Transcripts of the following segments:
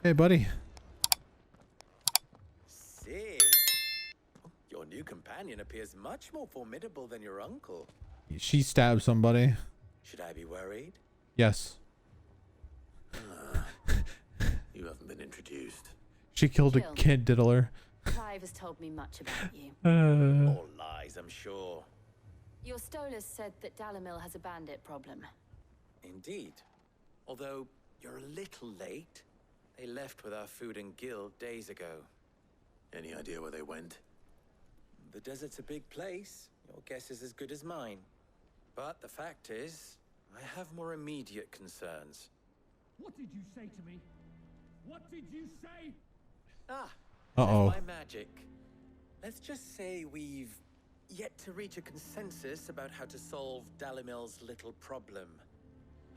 Hey, buddy. Sid, your new companion appears much more formidable than your uncle. She stabbed somebody. Should I be worried? Yes. You haven't been introduced. She killed a kid diddler. Clive has told me much about you. All lies, I'm sure. Your Stolas said that Dalamil has a bandit problem. Indeed. Although, you're a little late. They left with our food and guild days ago. Any idea where they went? The desert's a big place. Your guess is as good as mine. But the fact is, I have more immediate concerns. What did you say to me? What did you say? Uh-oh. That's my magic. Let's just say we've yet to reach a consensus about how to solve Dalamil's little problem.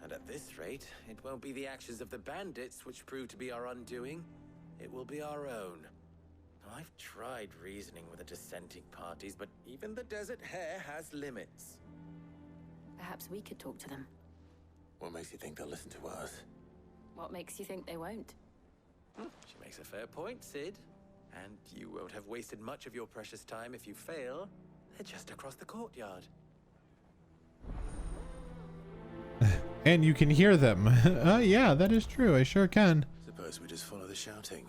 And at this rate, it won't be the actions of the bandits which prove to be our undoing. It will be our own. I've tried reasoning with the dissenting parties, but even the Desert Hare has limits. Perhaps we could talk to them. What makes you think they'll listen to us? What makes you think they won't? She makes a fair point, Sid. And you won't have wasted much of your precious time if you fail. They're just across the courtyard. And you can hear them. Yeah, that is true. I sure can. Suppose we just follow the shouting.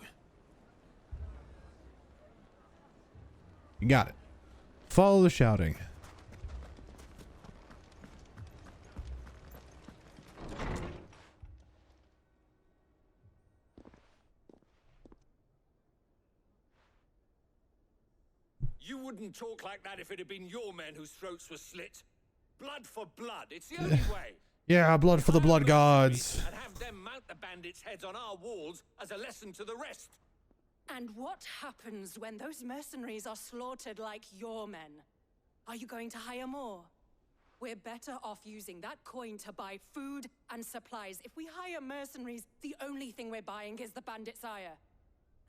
You got it. Follow the shouting. You wouldn't talk like that if it had been your men whose throats were slit. Blood for blood. It's the only way. Yeah, blood for the blood gods. And have them mount the bandits' heads on our walls as a lesson to the rest. And what happens when those mercenaries are slaughtered like your men? Are you going to hire more? We're better off using that coin to buy food and supplies. If we hire mercenaries, the only thing we're buying is the bandit's ire.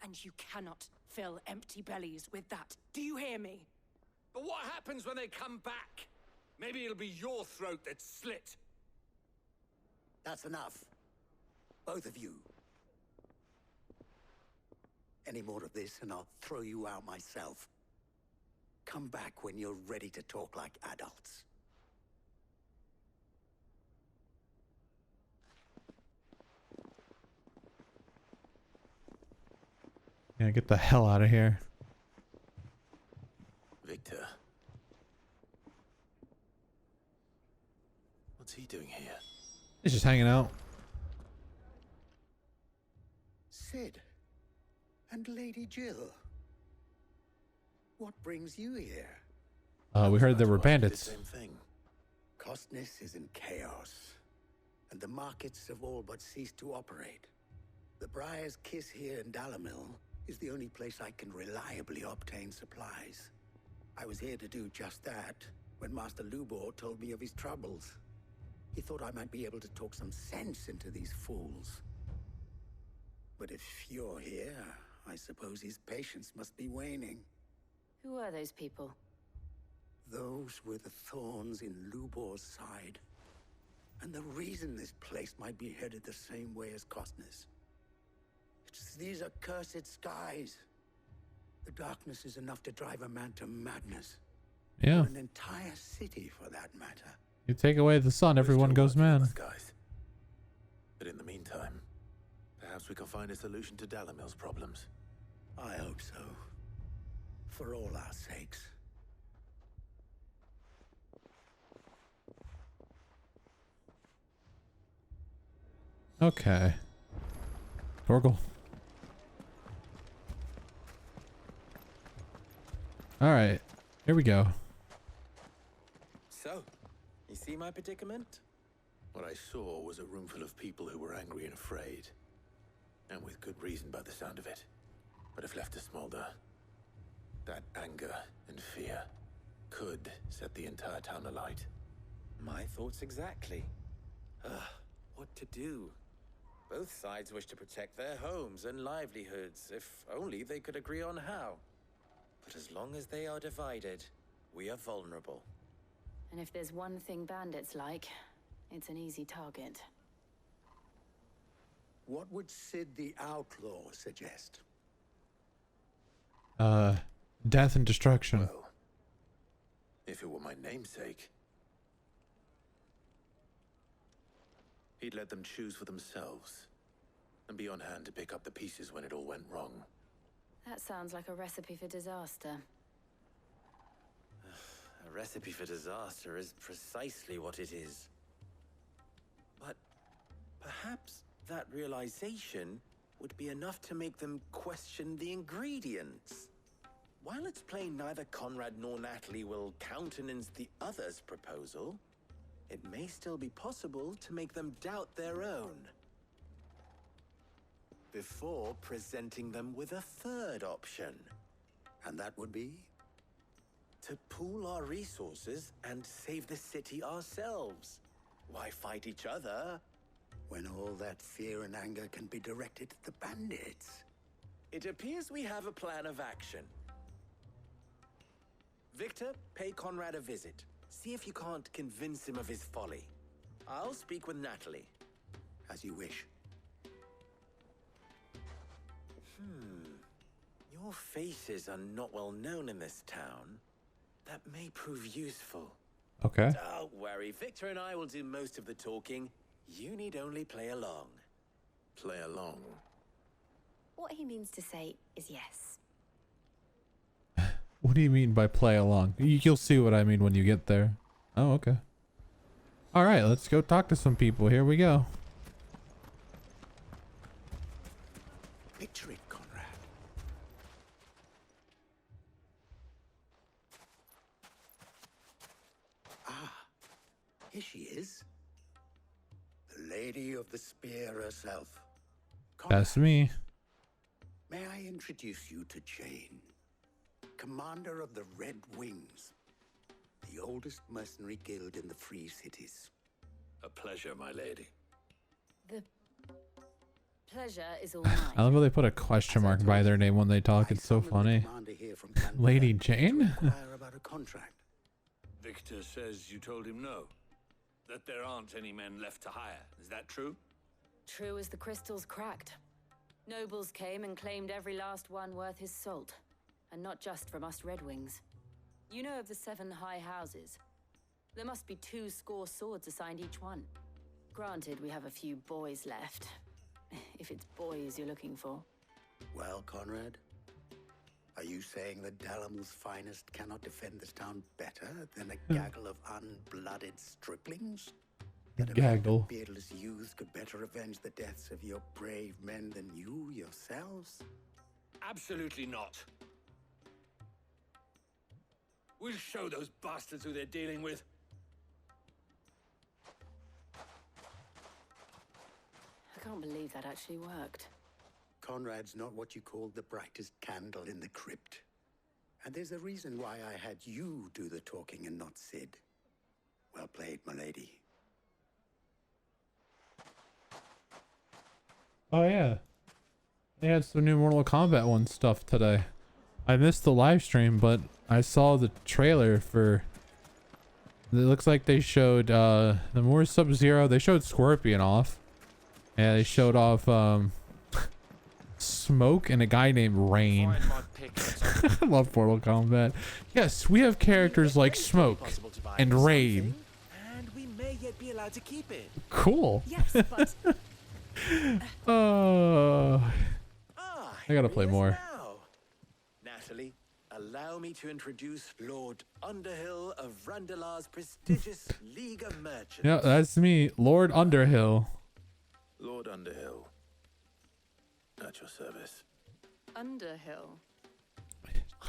And you cannot fill empty bellies with that. Do you hear me? But what happens when they come back? Maybe it'll be your throat that's slit. That's enough. Both of you. Any more of this and I'll throw you out myself. Come back when you're ready to talk like adults. Yeah, get the hell out of here. Victor. What's he doing here? He's just hanging out. Sid. And Lady Jill. What brings you here? We heard there were bandits. Same thing. Costness is in chaos, and the markets have all but ceased to operate. The Briar's Kiss here in Dalamil is the only place I can reliably obtain supplies. I was here to do just that when Master Lubor told me of his troubles. He thought I might be able to talk some sense into these fools. But if you're here, I suppose his patience must be waning. Who are those people? Those were the thorns in Lubor's side. And the reason this place might be headed the same way as Costness. It's these accursed skies. The darkness is enough to drive a man to madness. Yeah. Or an entire city, for that matter. You take away the sun, everyone goes mad. Guys. But in the meantime, perhaps we can find a solution to Dalamil's problems. I hope so. For all our sakes. Okay. Torgal. Alright. Here we go. So, you see my predicament? What I saw was a room full of people who were angry and afraid. And with good reason by the sound of it. But if left to smolder, that anger and fear could set the entire town alight. My thoughts exactly. What to do? Both sides wish to protect their homes and livelihoods, if only they could agree on how. But as long as they are divided, we are vulnerable. And if there's one thing bandits like, it's an easy target. What would Sid the Outlaw suggest? Death and destruction. Well, if it were my namesake, he'd let them choose for themselves and be on hand to pick up the pieces when it all went wrong. That sounds like a recipe for disaster. A recipe for disaster is precisely what it is. But perhaps that realization would be enough to make them question the ingredients. While it's plain neither Conrad nor Natalie will countenance the other's proposal, it may still be possible to make them doubt their own before presenting them with a third option. And that would be? To pool our resources and save the city ourselves. Why fight each other When all that fear and anger can be directed at the bandits. It appears we have a plan of action. Victor, pay Conrad a visit. See if you can't convince him of his folly. I'll speak with Natalie. As you wish. Your faces are not well known in this town. That may prove useful. Okay. Don't worry, Victor and I will do most of the talking. You need only play along. Play along. What he means to say is yes. What do you mean by play along? You'll see what I mean when you get there. Oh, okay. All right, let's go talk to some people. Here we go. Picture it, Conrad. Ah, here she is. The Lady of the Spear herself. Conrad, That's me. may I introduce you to Jane, commander of the Red Wings, the oldest mercenary guild in the Free Cities. A pleasure, my lady. The pleasure is all mine. I love how they put a question mark by their name when they talk. It's so I summoned the funny. commander here from Canberra Lady to Jane? inquire about a contract. Victor says you told him no. That there aren't any men left to hire. Is that true? True as the crystals cracked. Nobles came and claimed every last one worth his salt. And not just from us Red Wings. You know of the 7 high houses. There must be 2 swords assigned each one. Granted, we have a few boys left. If it's boys you're looking for. Well, Conrad, are you saying that Dalamil's finest cannot defend this town better than a gaggle of unblooded striplings? That a Gaggle. beardless youth could better avenge the deaths of your brave men than you yourselves? Absolutely not. We'll show those bastards who they're dealing with. I can't believe that actually worked. Conrad's not what you called the brightest candle in the crypt. And there's a reason why I had you do the talking and not Sid. Well played, my lady. Oh yeah, they had some new Mortal Kombat 1 stuff today. I missed the live stream, but I saw the trailer for. It looks like they showed the more Sub-Zero. They showed Scorpion off, and they showed off Smoke and a guy named Rain. I love Mortal Kombat. Yes, we have characters like Smoke and Rain. And we may yet be allowed to keep it. Cool. Yes, but Oh. Ah, I gotta here play he is more. now. Natalie, allow me to introduce Lord Underhill of Randalar's prestigious League of Merchants. Yeah, that's me, Lord Underhill. Lord Underhill. At your service. Underhill.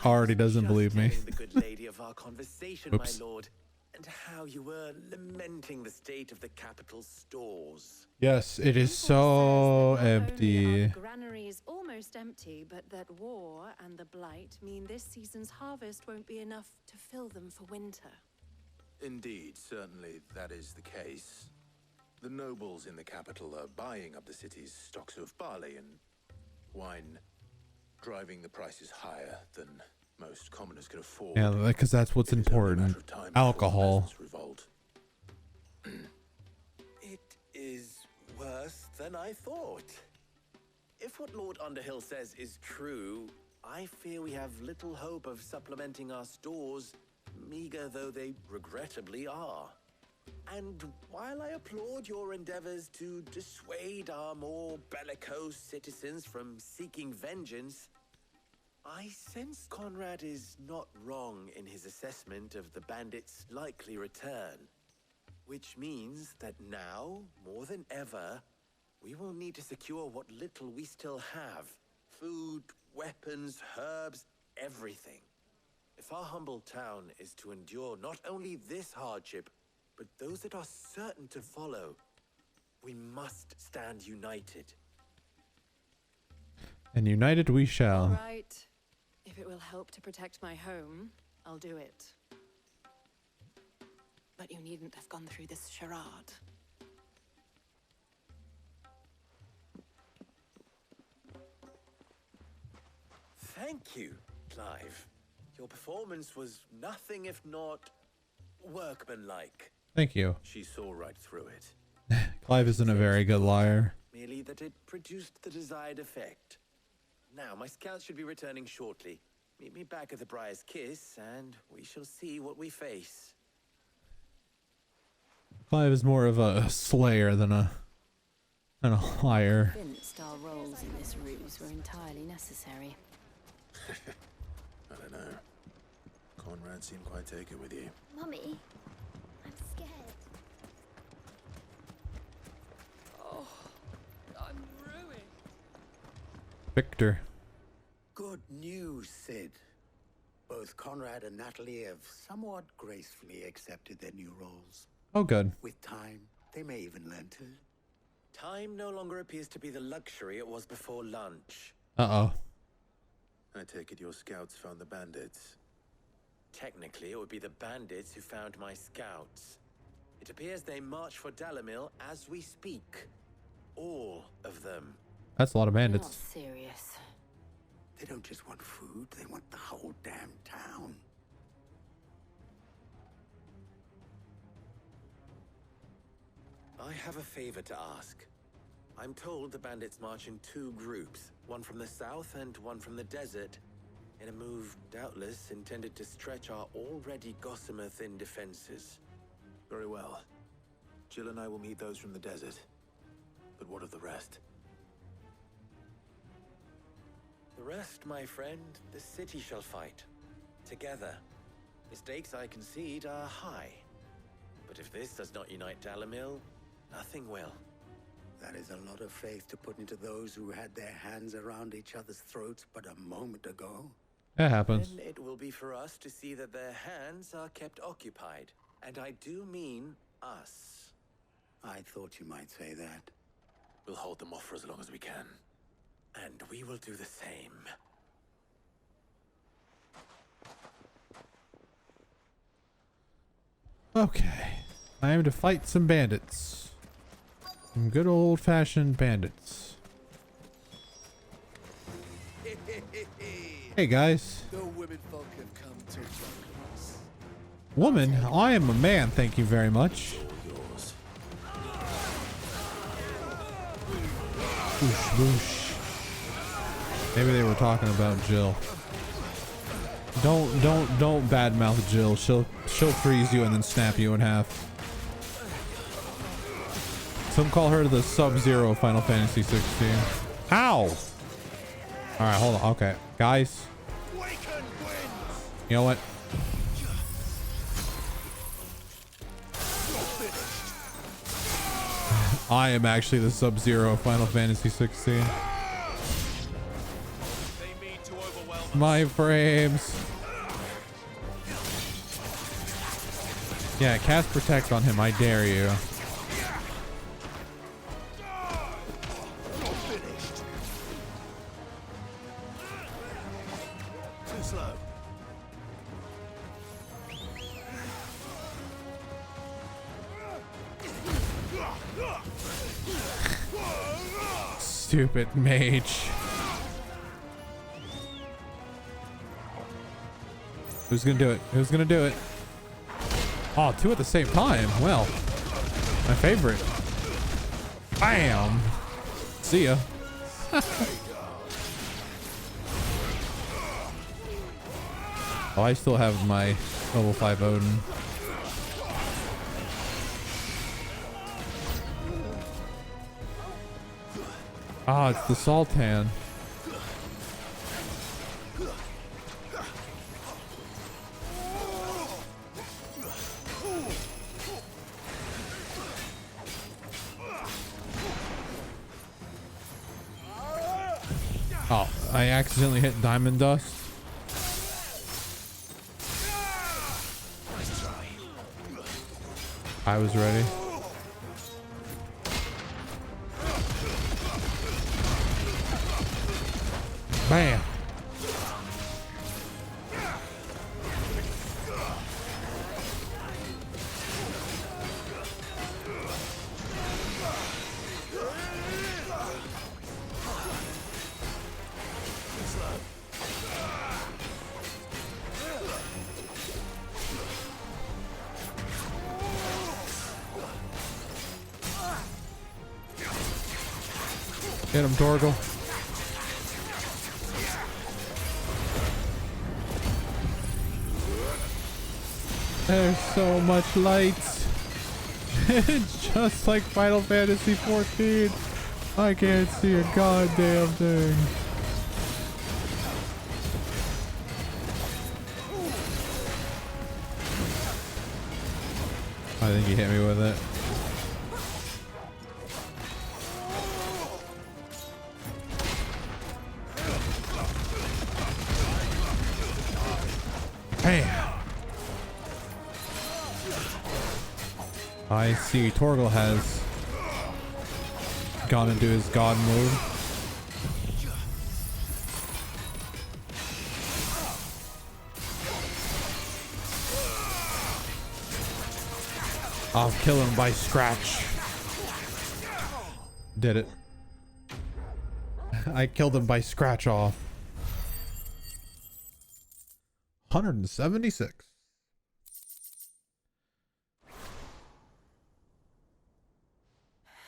Already doesn't Just believe me. telling the good lady of our conversation, Oops. my lord, and how you were lamenting the state of the capital's stores. Yes, it is People so says that not only empty. are the granaries almost empty, but that war and the blight mean this season's harvest won't be enough to fill them for winter. Indeed, certainly that is the case. The nobles in the capital are buying up the city's stocks of barley and wine, driving the prices higher than most commoners can afford. Yeah, because that's what's It is only a matter important. of time before the Alcohol. peasants revolt. It is worse than I thought. if what Lord Underhill says is true, I fear we have little hope of supplementing our stores, meager though they regrettably are. And while I applaud your endeavors to dissuade our more bellicose citizens from seeking vengeance, I sense Conrad is not wrong in his assessment of the bandits' likely return. Which means that now, more than ever, we will need to secure what little we still have. Food, weapons, herbs, everything. If our humble town is to endure not only this hardship, but those that are certain to follow, we must stand united. And united we shall. All right. If it will help to protect my home, I'll do it. But you needn't have gone through this charade. Thank you, Clive. Your performance was nothing if not workmanlike. Thank you. She saw right through it. Clive isn't a very good liar. Merely that it produced the desired effect. Now, my scouts should be returning shortly. Meet me back at the Briar's Kiss, and we shall see what we face. Clive is more of a slayer than a liar. Convinced our roles in this ruse were entirely necessary. I don't know. Conrad seemed quite taken with you. Mummy, I'm scared. Oh, I'm ruined. Victor. Good news, Sid. Both Conrad and Natalie have somewhat gracefully accepted their new roles. Oh, good. With time, they may even learn to. Time no longer appears to be the luxury it was before lunch. Uh-oh. I take it your scouts found the bandits. Technically, it would be the bandits who found my scouts. It appears they march for Dalamil as we speak. All of them. That's a lot of Not bandits. serious. They don't just want food, they want the whole damn town. I have a favor to ask. I'm told the bandits march in two groups, one from the south and one from the desert, in a move doubtless intended to stretch our already gossamer-thin defenses. Very well. Jill and I will meet those from the desert. But what of the rest? The rest, my friend, the city shall fight. Together. The stakes, I concede, are high. But if this does not unite Dalamil, nothing will. That is a lot of faith to put into those who had their hands around each other's throats but a moment ago. That happens. Then it will be for us to see that their hands are kept occupied. And I do mean us. I thought you might say that. We'll hold them off for as long as we can. And we will do the same. Okay. I am to fight some bandits. Some good old-fashioned bandits. Hey guys. The women folk have come to welcome us. Woman, I am a man, thank you very much. Yours. Boosh, boosh. Maybe they were talking about Jill. Don't badmouth Jill. She'll freeze you and then snap you in half. Some call her the Sub-Zero of Final Fantasy 16. Ow! Alright, hold on. Okay. Guys. You know what? I am actually the Sub-Zero of Final Fantasy 16. My frames. Yeah, cast Protect on him. I dare you. Too slow. Stupid mage. Who's gonna do it? Who's gonna do it? Oh, two at the same time. Well, my favorite. Bam. See ya. Oh, I still have my level 5 Odin. Ah, it's the Sultan. Oh, I accidentally hit Diamond Dust. I was ready. Bam. Get him, Torgal. There's so much light. It's just like Final Fantasy 14. I can't see a goddamn thing. I think he hit me with it. Bam. I see Torgal has gone into his god mode. I'll kill him by scratch. Did it. I killed him by scratch off. 176.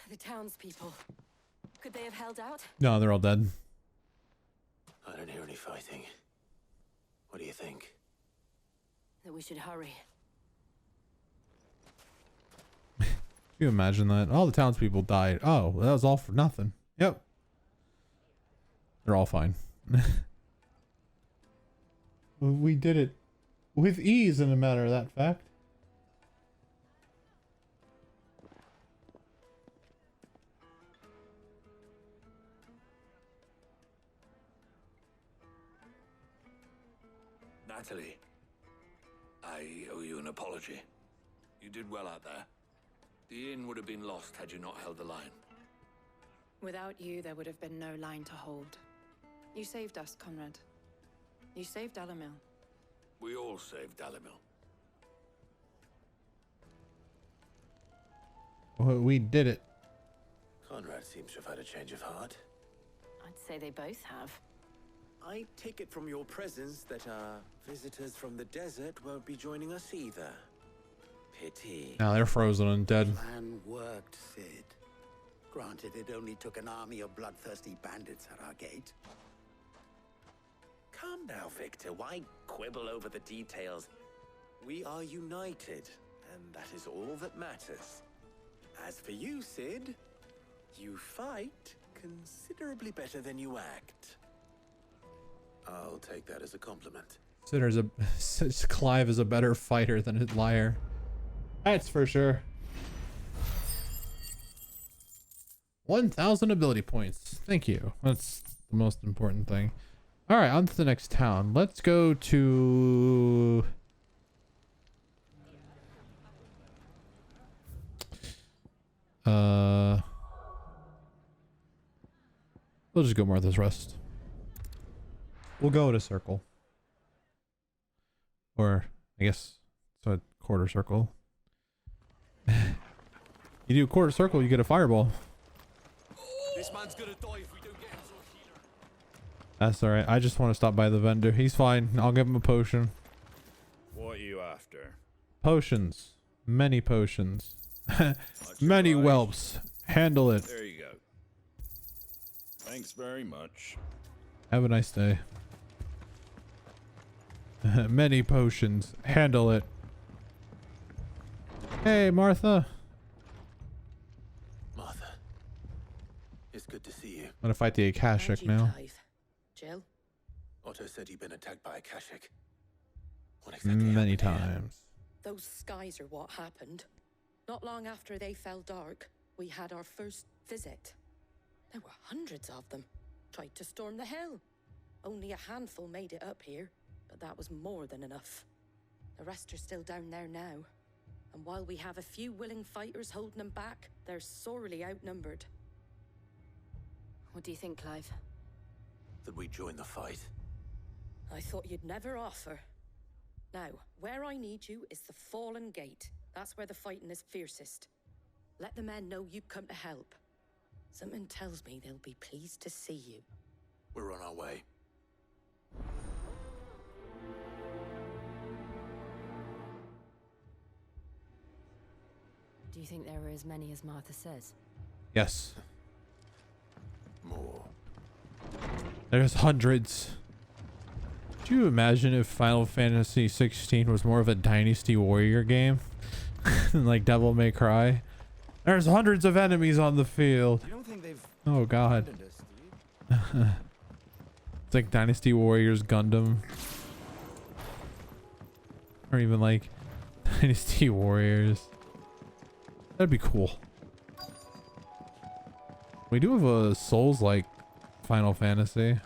The townspeople. Could they have held out? No, they're all dead. I don't hear any fighting. What do you think? That we should hurry. Can you imagine that? All the townspeople died. Oh, that was all for nothing. Yep. They're all fine. We did it with ease, in a matter of that fact. Natalie, I owe you an apology. You did well out there. The inn would have been lost had you not held the line. Without you, there would have been no line to hold. You saved us, Conrad. You saved Dalamil. We all saved Dalamil. Well, we did it. Conrad seems to have had a change of heart. I'd say they both have. I take it from your presence that our visitors from the desert won't be joining us either. Pity. Now they're frozen and dead. Plan worked, Sid. Granted, it only took an army of bloodthirsty bandits at our gate. Calm now, Victor. Why quibble over the details? We are united, and that is all that matters. As for you, Sid, you fight considerably better than you act. I'll take that as a compliment. Clive is a better fighter than his liar. That's for sure. 1,000 ability points. Thank you. That's the most important thing. All right, on to the next town. Let's go to... We'll just go Martha's Rest. We'll go to circle. Or, I guess, so a quarter circle. You do a quarter circle, you get a fireball. This man's gonna die if we don't get him to a healer. That's alright. I just want to stop by the vendor. He's fine. I'll give him a potion. What are you after? Potions. Many potions. Many whelps. Handle it. There you go. Thanks very much. Have a nice day. Many potions. Handle it. Hey, Martha. Martha, it's good to see you. I'm gonna fight the Akashic now. Clive. Jill? Otto said you've been attacked by Akashic. What exactly Many happened here? times. Those skies are what happened. Not long after they fell dark, we had our first visit. There were hundreds of them. Tried to storm the hill. Only a handful made it up here, but that was more than enough. The rest are still down there now. And while we have a few willing fighters holding them back, they're sorely outnumbered. What do you think, Clive? That we join the fight. I thought you'd never offer. Now, where I need you is the Fallen Gate. That's where the fighting is fiercest. Let the men know you come to help. Something tells me they'll be pleased to see you. We're on our way. Do you think there are as many as Martha says? Yes. More. There's hundreds. Could you imagine if Final Fantasy 16 was more of a Dynasty Warrior game? Like Devil May Cry? There's hundreds of enemies on the field. You don't think they've Oh god. abandoned us, do you? It's like Dynasty Warriors Gundam. Or even like Dynasty Warriors. That'd be cool. We do have a Souls like Final Fantasy.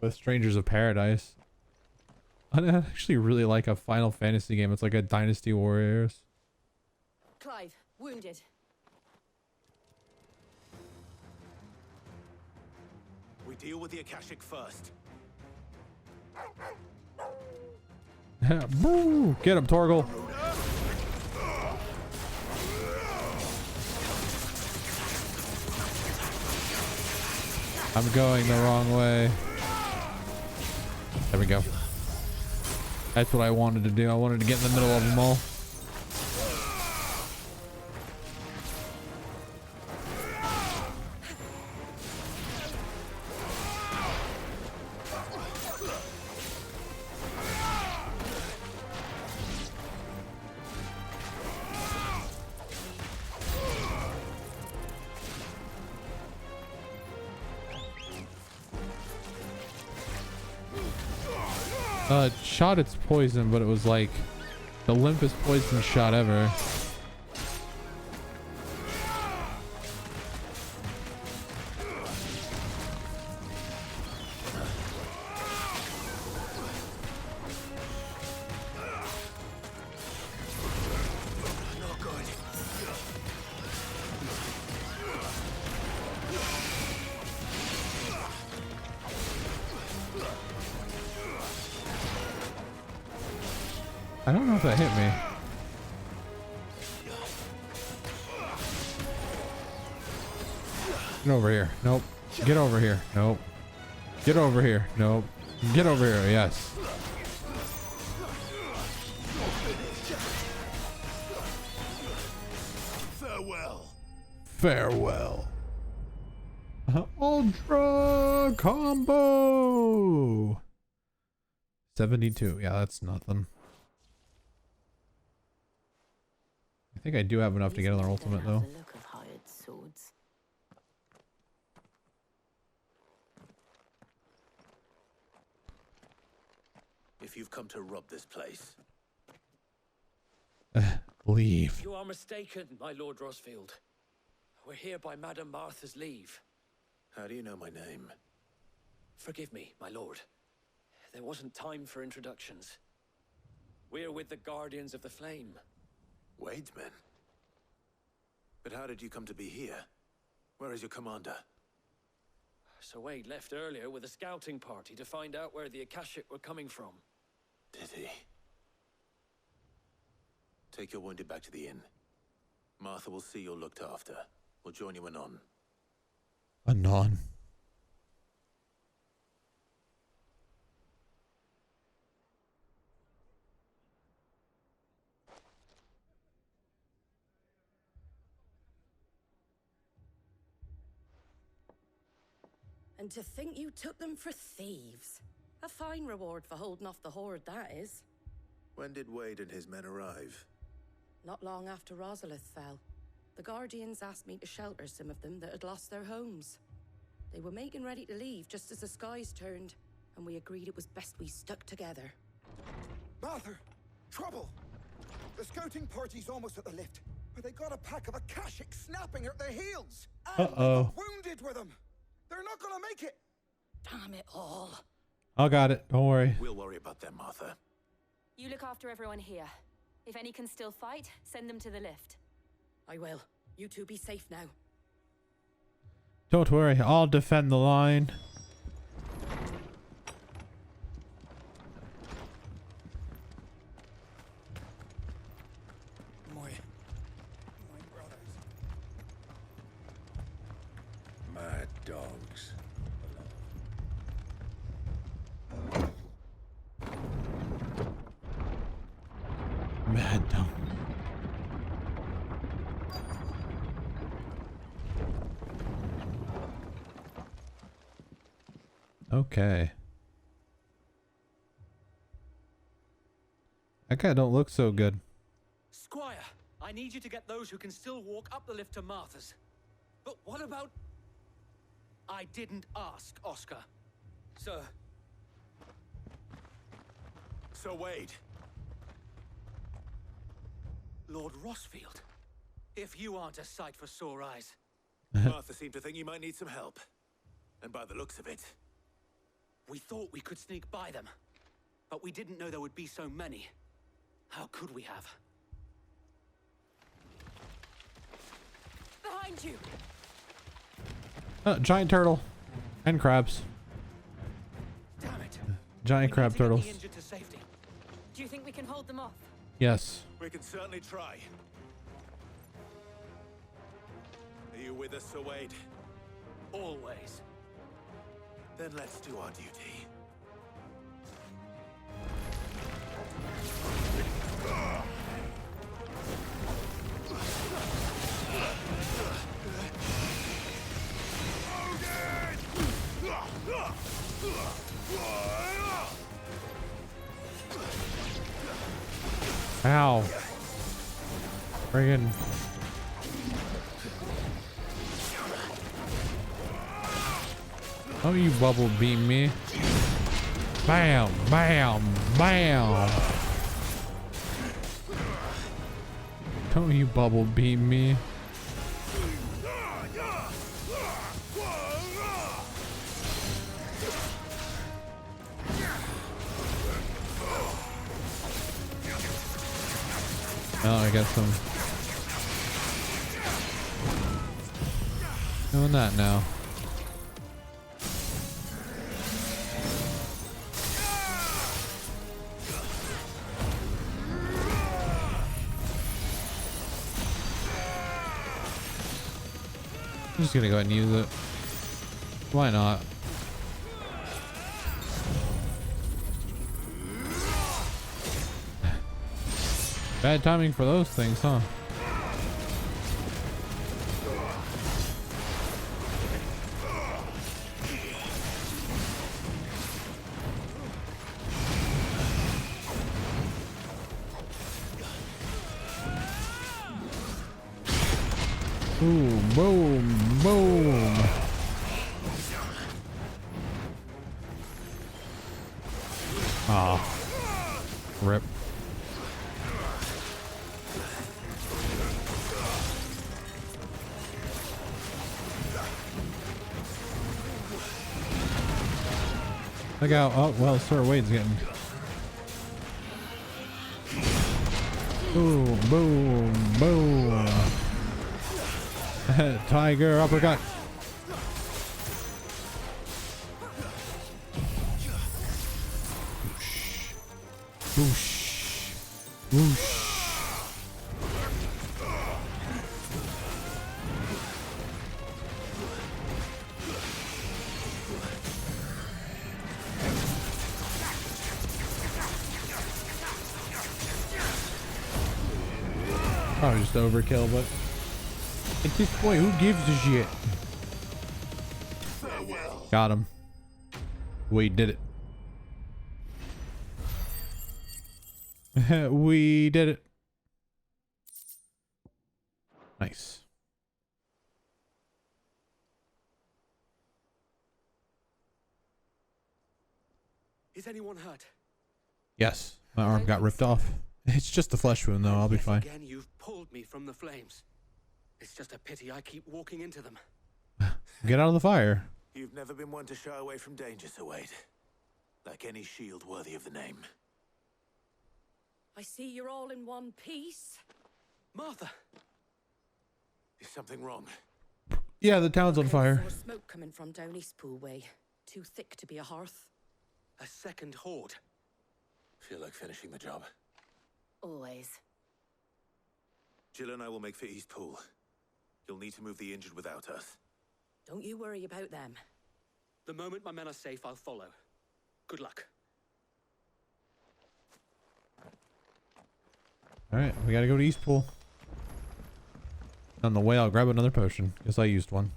With Strangers of Paradise. I actually really like a Final Fantasy game. It's like a Dynasty Warriors. Clive, wounded. We deal with the Akashic first. Boo! Get him, Torgal. I'm going the wrong way. There we go. That's what I wanted to do. I wanted to get in the middle of them all. It shot its poison, but it was like the limpest poison shot ever. I don't know if that hit me. Get over here. Nope. Get over here. Nope. Get over here. Nope. Get over here. Yes. Farewell. Farewell. Ultra combo. 72. Yeah, that's nothing. I think I do have enough to get another ultimate though. The look of hired swords. If you've come to rob this place, Leave. You are mistaken, my Lord Rosfield. We're here by Madame Martha's leave. how do you know my name? Forgive me, my lord. There wasn't time for introductions. We're with the Guardians of the Flame. Wade's men? But how did you come to be here? Where is your commander? Sir Wade left earlier with a scouting party to find out where the Akashic were coming from. Did he? Take your wounded back to the inn. Martha will see you're looked after. We'll join you anon. Anon. And to think you took them for thieves. A fine reward for holding off the horde, that is. When did Wade and his men arrive? Not long after Rosalith fell. The Guardians asked me to shelter some of them that had lost their homes. They were making ready to leave just as the skies turned, and we agreed it was best we stuck together. Martha! Trouble! The scouting party's almost at the lift, but they got a pack of Akashic snapping at their heels! Uh-oh. Wounded with them! They're not gonna make it! Damn it all. I got it. Don't worry. We'll worry about them, Martha. You look after everyone here. If any can still fight, send them to the lift. I will. You two be safe now. Don't worry. I'll defend the line. My brothers. Mad dogs. Mad dog. Okay. That guy don't look so good. Squire, I need you to get those who can still walk up the lift to Martha's. But what about... I didn't ask, Oscar. Sir. So Wade. Lord Rossfield. If you aren't a sight for sore eyes. Martha seemed to think you might need some help. And by the looks of it... We thought we could sneak by them. But we didn't know there would be so many. How could we have? Behind you! Giant turtle. And crabs. Damn it. Giant crab turtles. Injured to safety. Do you think we can hold them off? Yes. We can certainly try. Are you with us, Sir Wade? Always. Then let's do our duty. Ow. Friggin'. Oh, you bubble beam me. Bam, bam, bam. Don't you bubble beam me. Oh, I got some. Doing that now. I'm just gonna go ahead and use it. Why not? Bad timing for those things, huh? Boom, boom, boom. Ah, rip. Look out. Oh, well, Sir Wade's getting. Boom, boom, boom. Tiger uppercut. Whoosh. Whoosh. Probably just overkill, but at this point, who gives a shit? Farewell. Got him. We did it. We did it. Nice. Is anyone hurt? Yes, my arm got ripped off. It's just a flesh wound though, I'll be fine. Again, you've pulled me from the flames. It's just a pity I keep walking into them. Get out of the fire. You've never been one to shy away from danger, Sir Wade. Like any shield worthy of the name. I see you're all in one piece. Martha! Is something wrong? Yeah, the town's on fire. Saw smoke coming from down Eastpool way. Too thick to be a hearth. A second horde. Feel like finishing the job. Always. Jill and I will make for Eastpool. You'll need to move the injured without us. Don't you worry about them. The moment my men are safe, I'll follow. Good luck. Alright, we gotta go to Eastpool. On the way, I'll grab another potion, because I used one.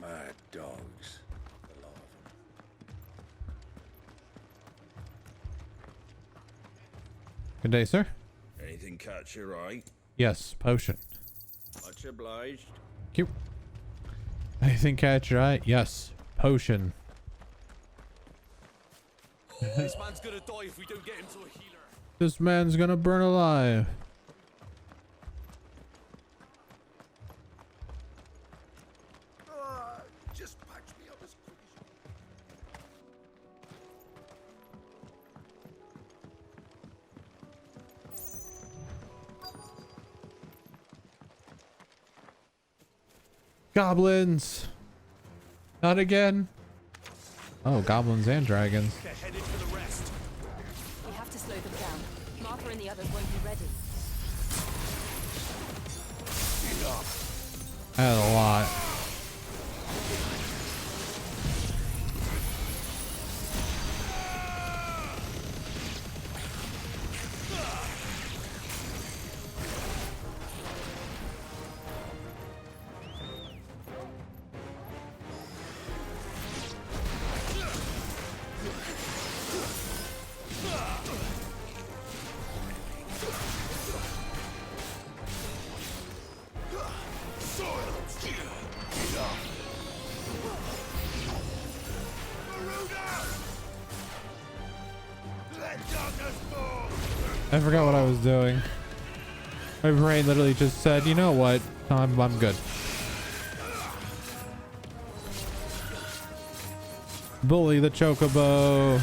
Mad dogs. A lot of them. Good day, sir. Anything catch your eye? Yes, potion. Much obliged. Cute. Anything catch your eye? Yes, potion. This man's gonna die if we don't get him to a healer. This man's gonna burn alive. Just patch me up as quick as you Goblins. Not again. Oh, goblins and dragons. They're headed for the rest. We have to slow them down. Martha and the others won't be ready. That's a lot. I forgot what I was doing. My brain literally just said, you know what? I'm good. Bully the chocobo.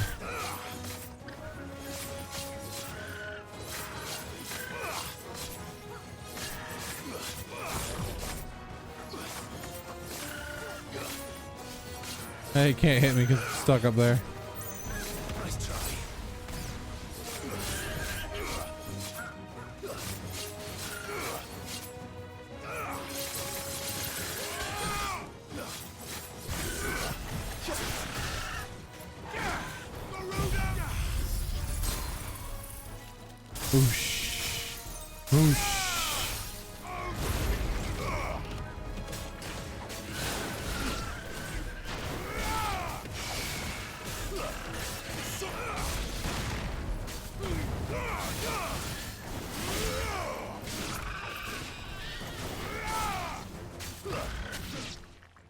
Hey, he can't hit me because it's stuck up there. Nice try. Whoosh. Whoosh.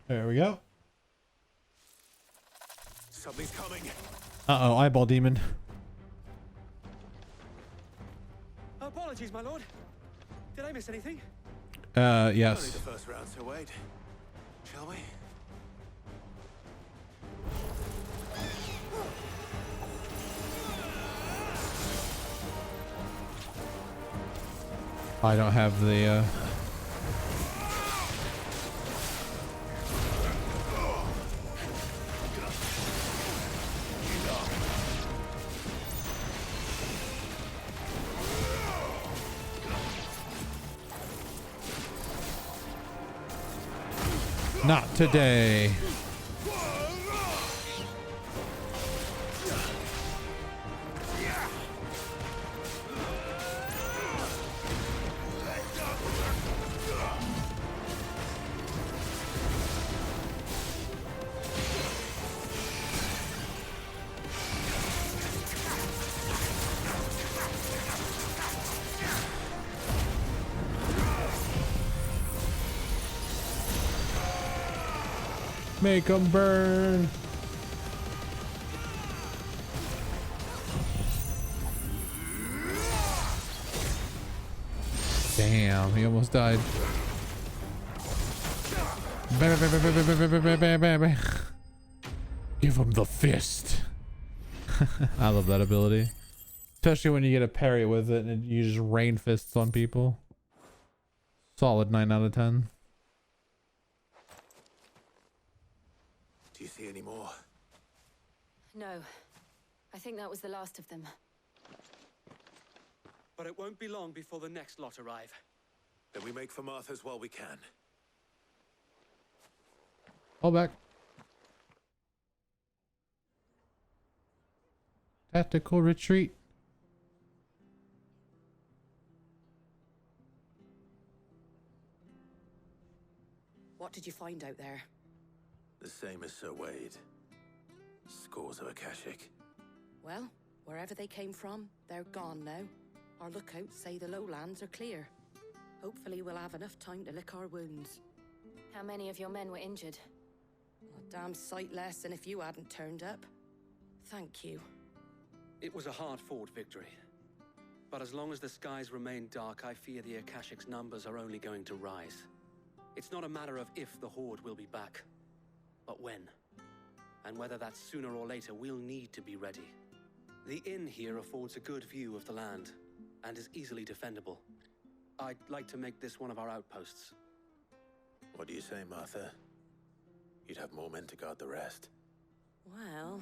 There we go. Something's coming. Uh-oh, eyeball demon. Apologies, my lord. Did I miss anything? Only Yes. the first round, Sir Wade. Shall we? I don't have the, Not today. Make them burn. Damn, he almost died. Give him the fist. I love that ability. Especially when you get a parry with it and you just rain fists on people. Solid 9 out of 10. Do you see any more? No. I think that was the last of them. But it won't be long before the next lot arrive. Then we make for Martha's while we can. Fall back. Tactical retreat. What did you find out there? The same as Sir Wade. Scores of Akashic. Well, wherever they came from, they're gone now. Our lookouts say the lowlands are clear. Hopefully we'll have enough time to lick our wounds. How many of your men were injured? A damn sight less than if you hadn't turned up. Thank you. It was a hard-fought victory. But as long as the skies remain dark, I fear the Akashic's numbers are only going to rise. It's not a matter of if the Horde will be back, but when. And whether that's sooner or later, we'll need to be ready. The inn here affords a good view of the land, and is easily defendable. I'd like to make this one of our outposts. What do you say, Martha? You'd have more men to guard the rest. Well,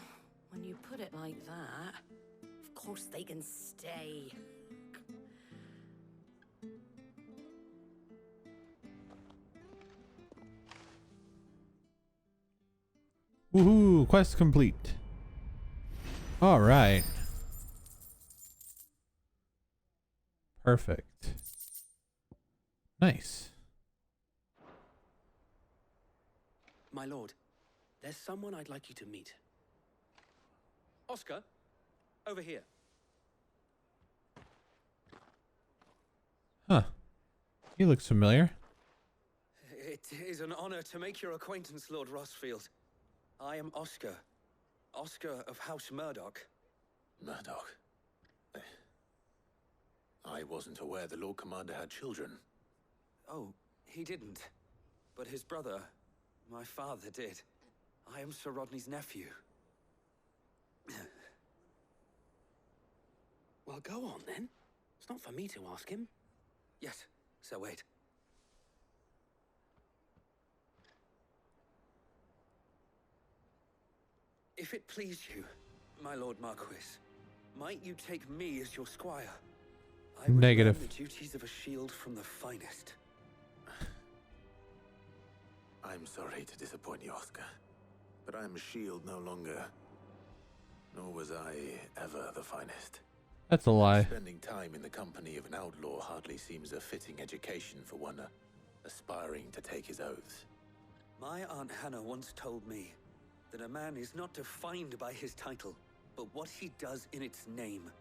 when you put it like that, of course they can stay. Woohoo! Quest complete. All right. Perfect. Nice. My lord, there's someone I'd like you to meet. Oscar, over here. Huh. He looks familiar. It is an honor to make your acquaintance, Lord Rossfield. I am Oscar. Oscar of House Murdoch. Murdoch? I wasn't aware the Lord Commander had children. Oh, he didn't. But his brother, my father, did. I am Sir Rodney's nephew. Well, go on then. It's not for me to ask him. Yes, Sir Wade. If it please you, my Lord Marquis, might you take me as your squire? I would Negative. learn the duties of a shield from the finest. I'm sorry to disappoint you, Oscar, but I'm a shield no longer. Nor was I ever the finest. That's a lie. Spending time in the company of an outlaw hardly seems a fitting education for one aspiring to take his oaths. My Aunt Hannah once told me that a man is not defined by his title, but what he does in its name.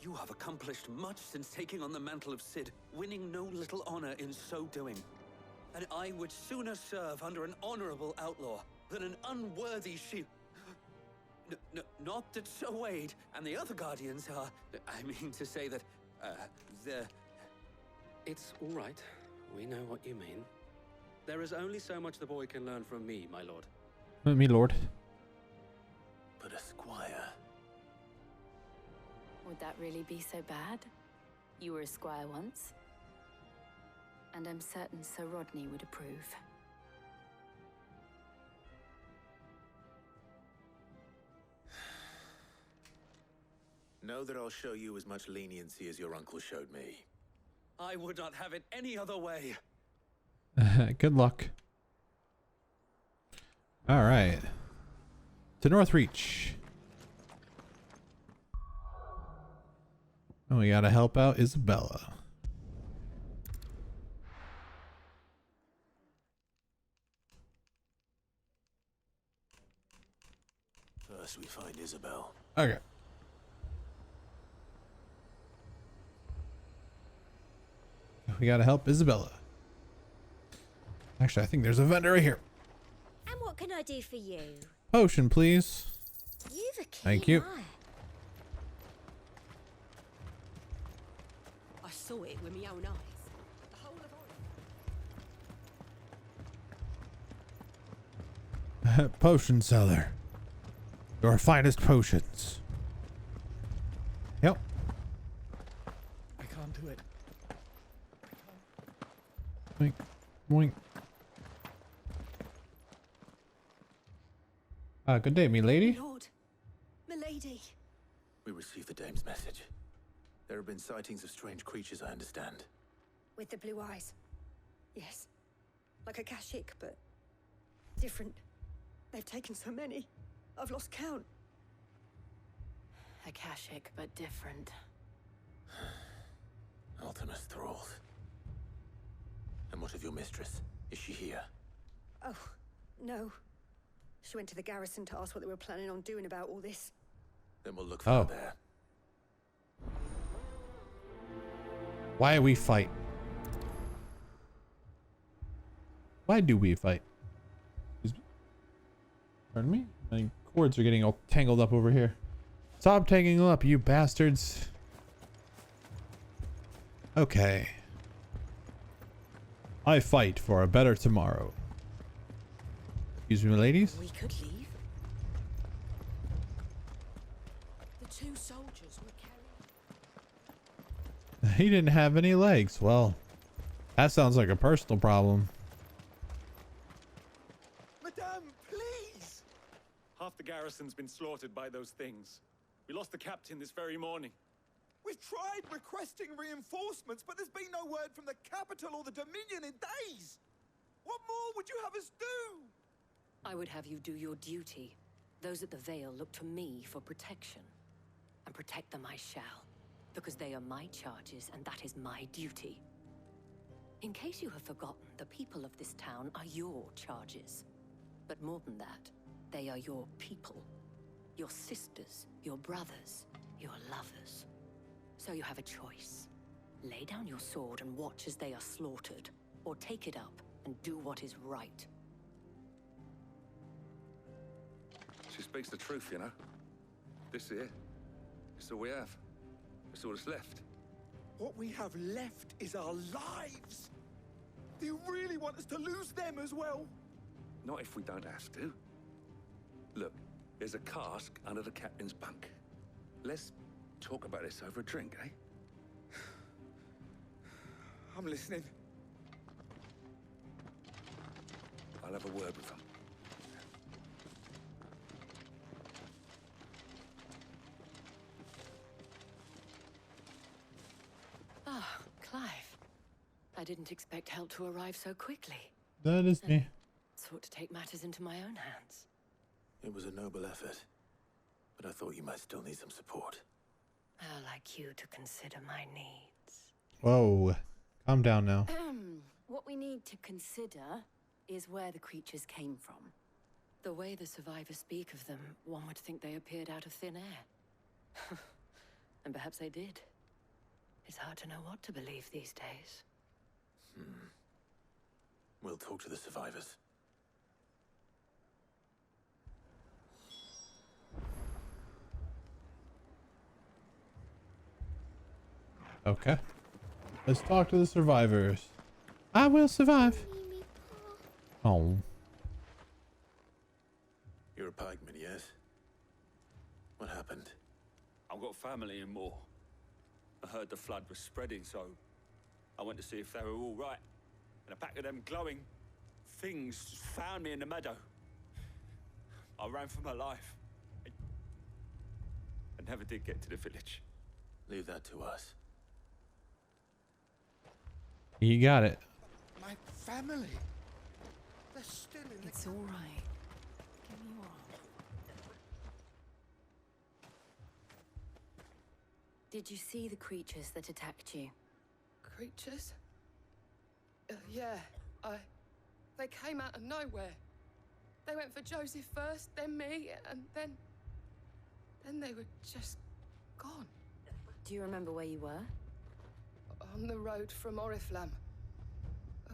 You have accomplished much since taking on the mantle of Cid, winning no little honor in so doing. And I would sooner serve under an honorable outlaw than an unworthy shield. Not that Sir Wade and the other Guardians are... I mean to say that, they're... It's all right. We know what you mean. There is only so much the boy can learn from me, my lord. Me, lord. But a squire... Would that really be so bad? You were a squire once. And I'm certain Sir Rodney would approve. Know that I'll show you as much leniency as your uncle showed me. I would not have it any other way. Good luck. All right. To Northreach. And we gotta help out Isabella. First we find Isabel. Okay. We gotta help Isabella. Actually, I think there's a vendor right here. And what can I do for you? Potion, please. You've a keen Thank you. eye. I saw it with my own eyes. The whole of it. Potion seller. Your finest potions. Yep. I can't do it. Boink. Boink. Good day, me lady. Lord, milady. We received the dame's message. There have been sightings of strange creatures, I understand. With the blue eyes. Yes. Like a Kashik, but different. They've taken so many. I've lost count. Akashic, but different. Ultimus thralls. And what of your mistress? Is she here? Oh, no. She went to the garrison to ask what they were planning on doing about all this. Then we'll look for her there. Why we fight? Why do we fight? Pardon me? My cords are getting all tangled up over here. Stop tangling up, you bastards. Okay. I fight for a better tomorrow. Excuse me, ladies. We could leave. The two soldiers were carrying... He didn't have any legs. Well, that sounds like a personal problem. Madame, please! Half the garrison's been slaughtered by those things. We lost the captain this very morning. We've tried requesting reinforcements, but there's been no word from the capital or the Dominion in days. What more would you have us do? I would have you do your duty. Those at the Vale look to me for protection. And protect them I shall. Because they are my charges, and that is my duty. In case you have forgotten, the people of this town are your charges. But more than that, they are your people. Your sisters, your brothers, your lovers. So you have a choice. Lay down your sword and watch as they are slaughtered, or take it up and do what is right. She speaks the truth, you know. This here, it's all we have. It's all that's left. What we have left is our lives. Do you really want us to lose them as well? Not if we don't have to. Look, there's a cask under the captain's bunk. Let's talk about this over a drink, eh? I'm listening. I'll have a word with them. Ah, Clive. I didn't expect help to arrive so quickly. That is me. Sought to take matters into my own hands. It was a noble effort, but I thought you might still need some support. I'd like you to consider my needs. Whoa. Calm down now. What we need to consider is where the creatures came from. The way the survivors speak of them, one would think they appeared out of thin air. And perhaps they did. It's hard to know what to believe these days. We'll talk to the survivors. Okay. Let's talk to the survivors. I will survive. Oh. You're a pikeman, yes? What happened? I've got family in Moor. I heard the flood was spreading, so I went to see if they were all right. And a pack of them glowing things found me in the meadow. I ran for my life. I never did get to the village. Leave that to us. You got it. My family. They're still in It's all right. Give me your arm. Did you see the creatures that attacked you? Creatures? Yeah, they came out of nowhere. They went for Joseph first, then me, and then they were just gone. Do you remember where you were? On the road from Oriflamme.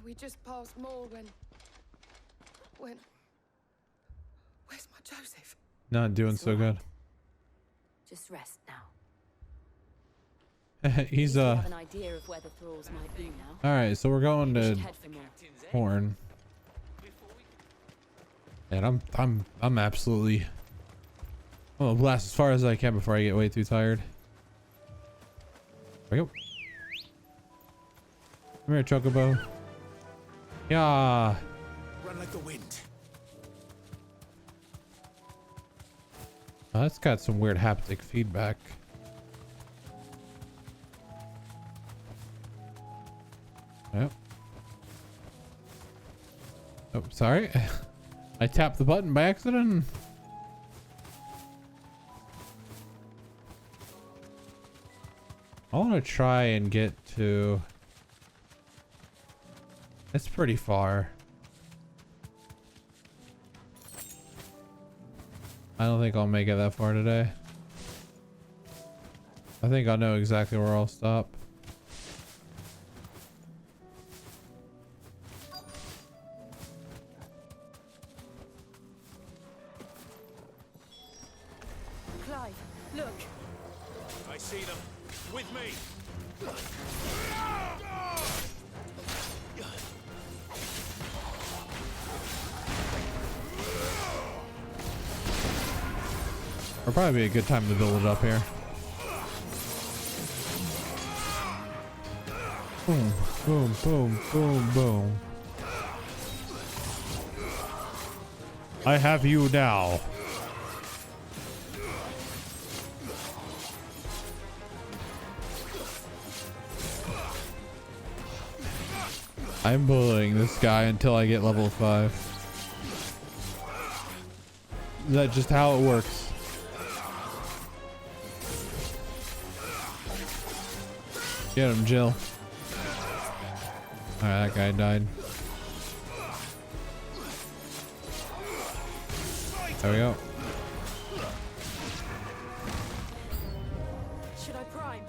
We just passed Moor when... Joseph. Not doing so good. Just rest now. He's You have an idea of where the thralls might be now. all right, so we're going We to should head for more. Horn. And I'm absolutely, I'm gonna blast as far as I can before I get way too tired. There we go. Come here, Chocobo. Yeah. Run like the wind. Oh, that's got some weird haptic feedback. Yep. Oh, sorry. I tapped the button by accident. I want to try and get to... It's pretty far. I don't think I'll make it that far today. I think I know exactly where I'll stop. Clive, look. I see them. With me. It'll probably be a good time to build it up here. Boom, boom, boom, boom, boom. I have you now. I'm bullying this guy until I get level 5. Is that just how it works? Get him, Jill. Alright, that guy died. There we go. Should I prime?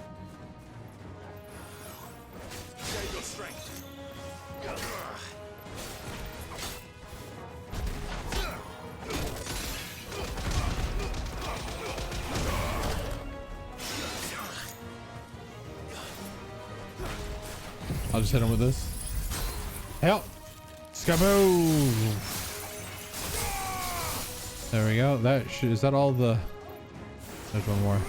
Save your strength. I'll just hit him with this. Help! Skaboo! There we go. That is that all the... There's one more.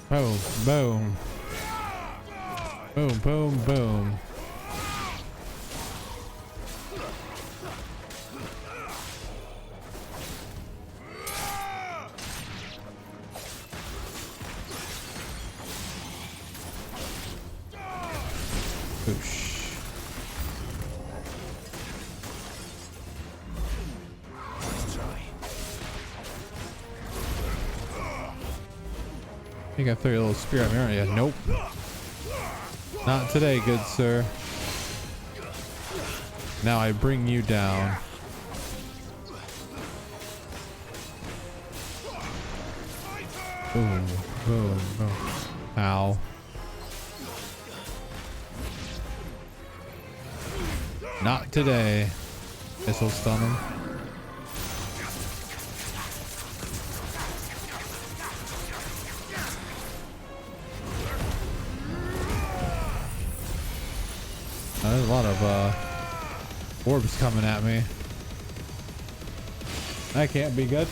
Boom, boom. Boom, boom, boom. Boosh. You got to throw your little spear at me, aren't you? Nope. Not today, good sir. Now I bring you down. Boom, boom, boom. Ow. Not today. Guess I'll stun him. There's a lot of orbs coming at me. That can't be good.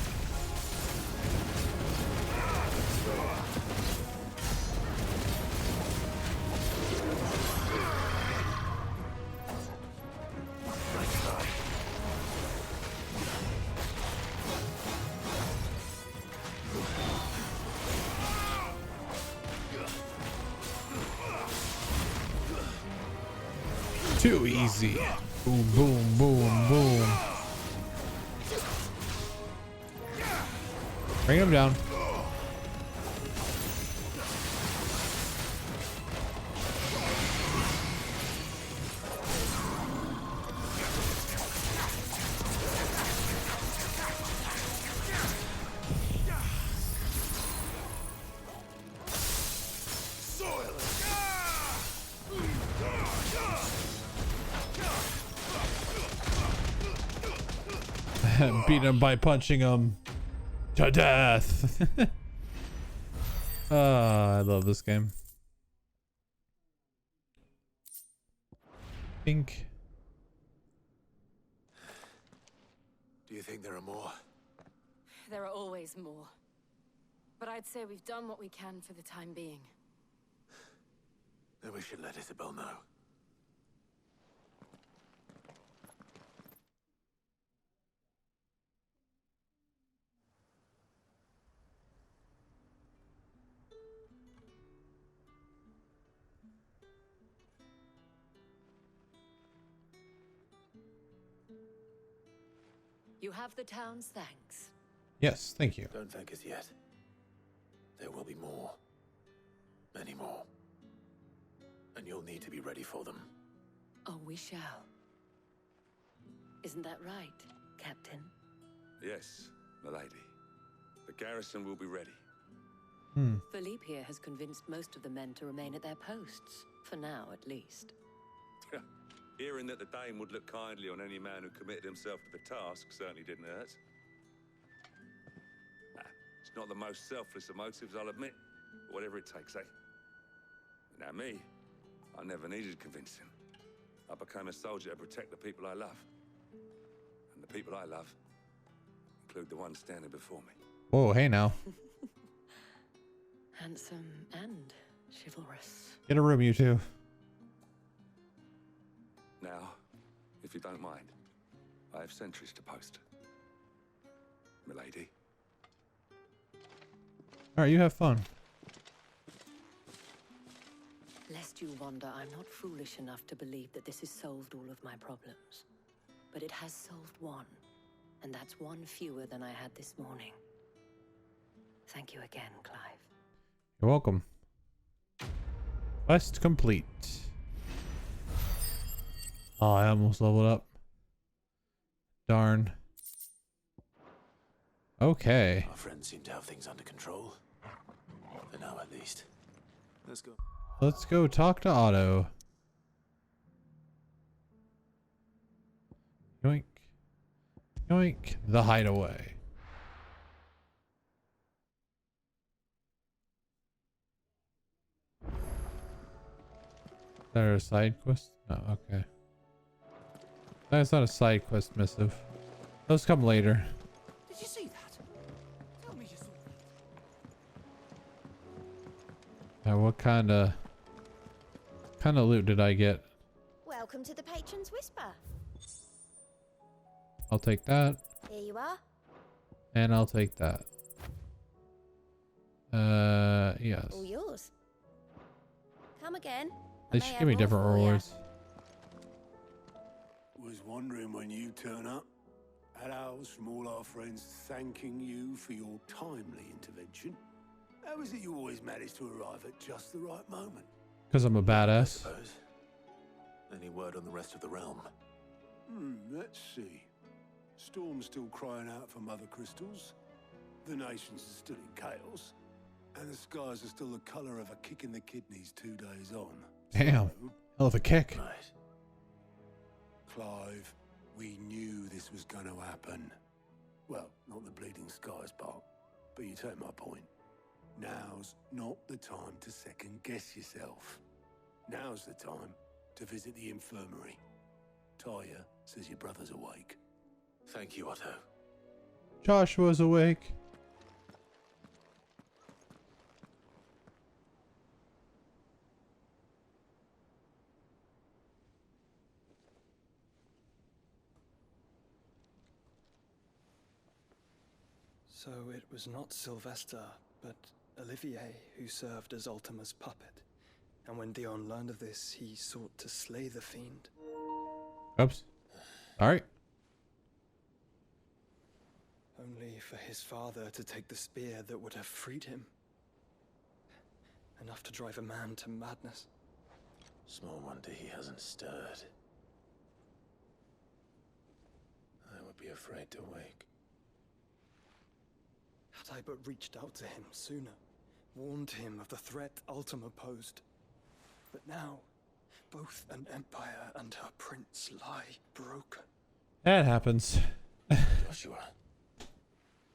Too easy. Boom, boom, boom, boom. Bring him down. Beat him by punching him to death. I love this game. Pink. Do you think there are more? There are always more. But I'd say we've done what we can for the time being. Then we should let Isabel know. You have the town's thanks. Yes, thank you. Don't thank us yet. There will be more. Many more. And you'll need to be ready for them. Oh, we shall. Isn't that right, Captain? Yes, milady. The garrison will be ready. Philippe here has convinced most of the men to remain at their posts. For now, at least. Hearing that the Dame would look kindly on any man who committed himself to the task certainly didn't hurt. It's not the most selfless of motives, I'll admit. But whatever it takes, eh? Now me, I never needed convincing. I became a soldier to protect the people I love. And the people I love include the ones standing before me. Whoa, hey now. Handsome and chivalrous. Get a room, you two. Now, if you don't mind, I have sentries to post. Milady. Alright, you have fun. Lest you wonder, I'm not foolish enough to believe that this has solved all of my problems. But it has solved one. And that's one fewer than I had this morning. Thank you again, Clive. You're welcome. Quest complete. Oh, I almost leveled up. Darn. Okay. Our friends seem to have things under control. For now, at least. Let's go. Let's go talk to Otto. Yoink. Yoink. The hideaway. Is that a side quest? No, okay. That's not a side quest missive. Those come later. Did you see that? Tell me you saw that. What kind of loot did I get? Welcome to the Patron's Whisper. I'll take that. Here you are. And I'll take that. Yes. All yours. Come again. They should give me different rewards. Was wondering when you turn up. Had ours from all our friends thanking you for your timely intervention. How is it you always manage to arrive at just the right moment? Because I'm a badass. Any word on the rest of the realm? Let's see. Storm's still crying out for Mother Crystals. The nations are still in chaos. And the skies are still the colour of a kick in the kidneys 2 days on. Damn. Hell of a kick. Right. Clive, we knew this was going to happen. Well, not the bleeding skies part, but you take my point. Now's not the time to second guess yourself. Now's the time to visit the infirmary. Talia says your brother's awake. Thank you, Otto. Joshua's awake. So it was not Sylvester, but Olivier who served as Ultima's puppet. And when Dion learned of this, he sought to slay the fiend. Oops. Alright. Only for his father to take the spear that would have freed him. Enough to drive a man to madness. Small wonder he hasn't stirred. I would be afraid to wake. Had I but reached out to him sooner, warned him of the threat Ultima posed. But now, both an empire and her prince lie broken. That happens. Joshua,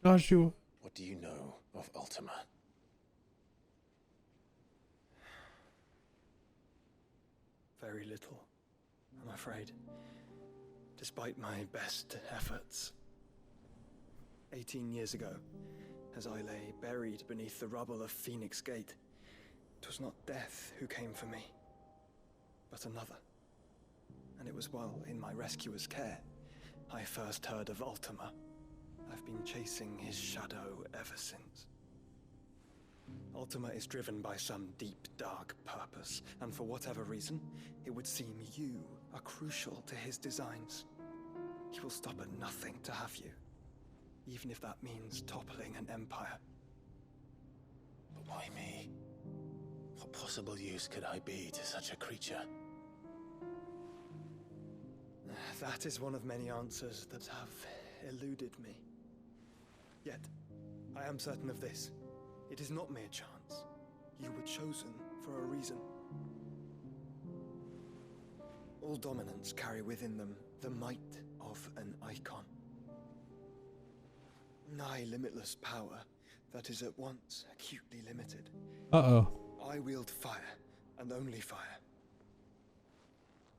Joshua. what do you know of Ultima? Very little, I'm afraid. Despite my best efforts. 18 years ago, as I lay buried beneath the rubble of Phoenix Gate, it was not death who came for me, but another. And it was while in my rescuer's care, I first heard of Ultima. I've been chasing his shadow ever since. Ultima is driven by some deep, dark purpose, and for whatever reason, it would seem you are crucial to his designs. He will stop at nothing to have you, even if that means toppling an empire. But why me? What possible use could I be to such a creature? That is one of many answers that have eluded me. Yet, I am certain of this. It is not mere chance. You were chosen for a reason. All dominants carry within them the might of an icon. Nigh limitless power that is at once acutely limited. Uh-oh. I wield fire, and only fire.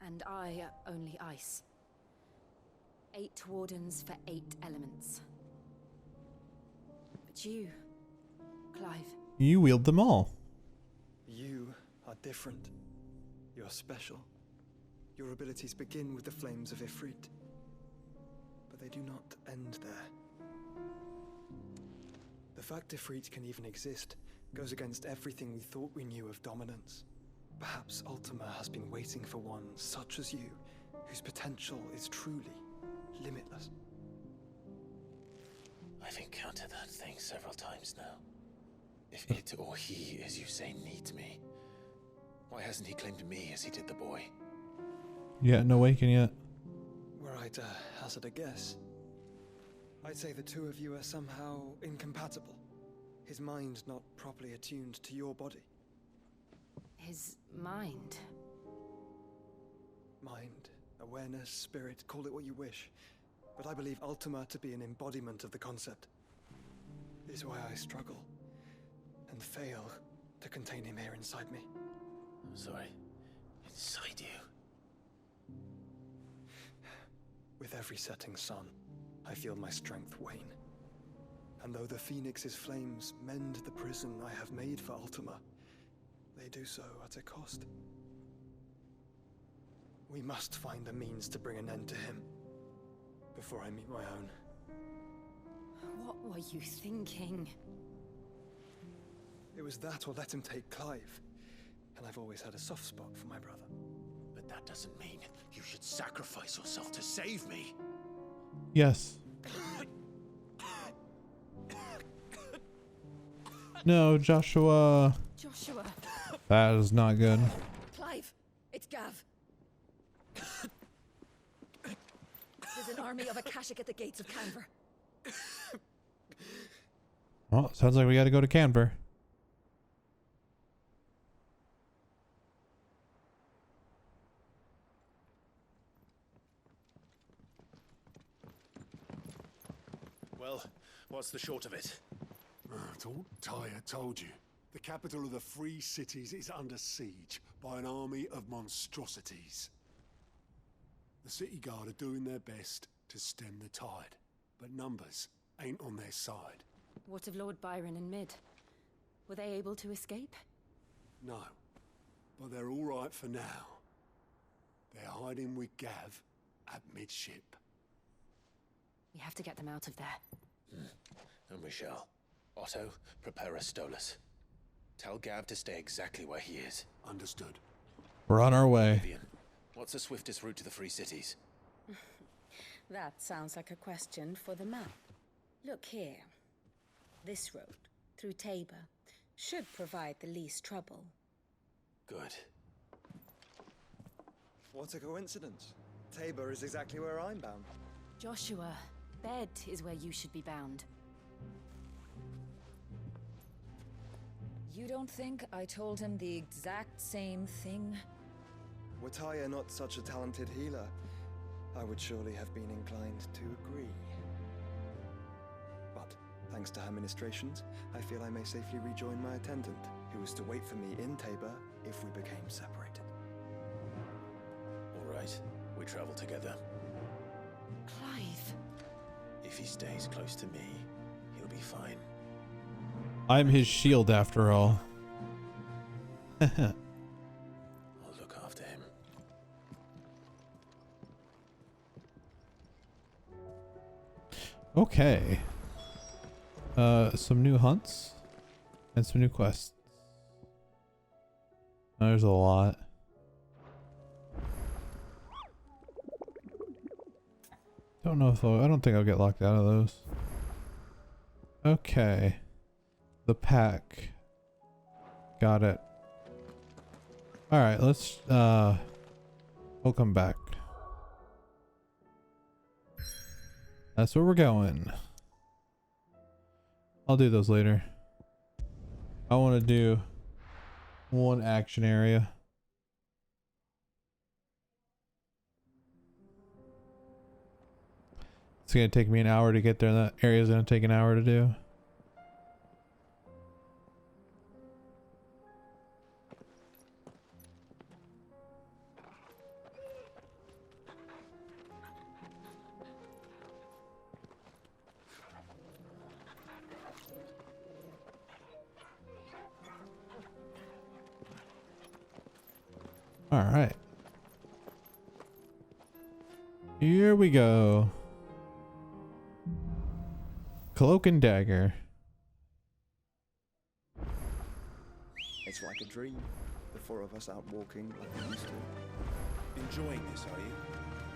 And I only ice. 8 wardens for 8 elements. But you, Clive. You wield them all. You are different. You're special. Your abilities begin with the flames of Ifrit. But they do not end there. The fact Ifrit can even exist goes against everything we thought we knew of dominance. Perhaps Ultima has been waiting for one such as you, whose potential is truly limitless. I've encountered that thing several times now. If it or he, as you say, needs me, why hasn't he claimed me as he did the boy? Yeah, no waking yet. Were I to hazard a guess, I'd say the two of you are somehow incompatible. His mind not properly attuned to your body. His mind? Mind, awareness, spirit, call it what you wish. But I believe Ultima to be an embodiment of the concept. This is why I struggle and fail to contain him here inside me. I'm sorry. Inside you? With every setting sun, I feel my strength wane. And though the Phoenix's flames mend the prison I have made for Ultima, they do so at a cost. We must find a means to bring an end to him before I meet my own. What were you thinking? It was that or let him take Clive. And I've always had a soft spot for my brother. But that doesn't mean you should sacrifice yourself to save me. Yes. No, Joshua. Joshua. That is not good. Clive, it's Gav. There's an army of Akashic at the gates of Canver. Well, sounds like we got to go to Canver. Well, what's the short of it? I thought Tyre told you. The capital of the Free Cities is under siege by an army of monstrosities. The city guard are doing their best to stem the tide, but numbers ain't on their side. What of Lord Byron and Mid? Were they able to escape? No, but they're all right for now. They're hiding with Gav at midship. We have to get them out of there. And we shall. Otto, prepare a Stolas. Tell Gav to stay exactly where he is. Understood. We're on our way. Vivian, what's the swiftest route to the Free Cities? That sounds like a question for the map. Look here. This road, through Tabor, should provide the least trouble. Good. What a coincidence. Tabor is exactly where I'm bound. Joshua, bed is where you should be bound. You don't think I told him the exact same thing? Were Tyre not such a talented healer, I would surely have been inclined to agree. Thanks to her ministrations, I feel I may safely rejoin my attendant, who was to wait for me in Tabor if we became separated. All right, we travel together. Clive. If he stays close to me, he'll be fine. I'm his shield after all. I'll look after him. Okay. Some new hunts and some new quests. There's a lot. Don't know if I don't think I'll get locked out of those. Okay. The pack. Got it. Alright, let's we'll come back. That's where we're going. I'll do those later. I want to do one action area. It's going to take me an hour to get there. That area is going to take an hour to do. All right. Here we go. Cloak and dagger. It's like a dream. The four of us out walking like we used to. Enjoying this, are you?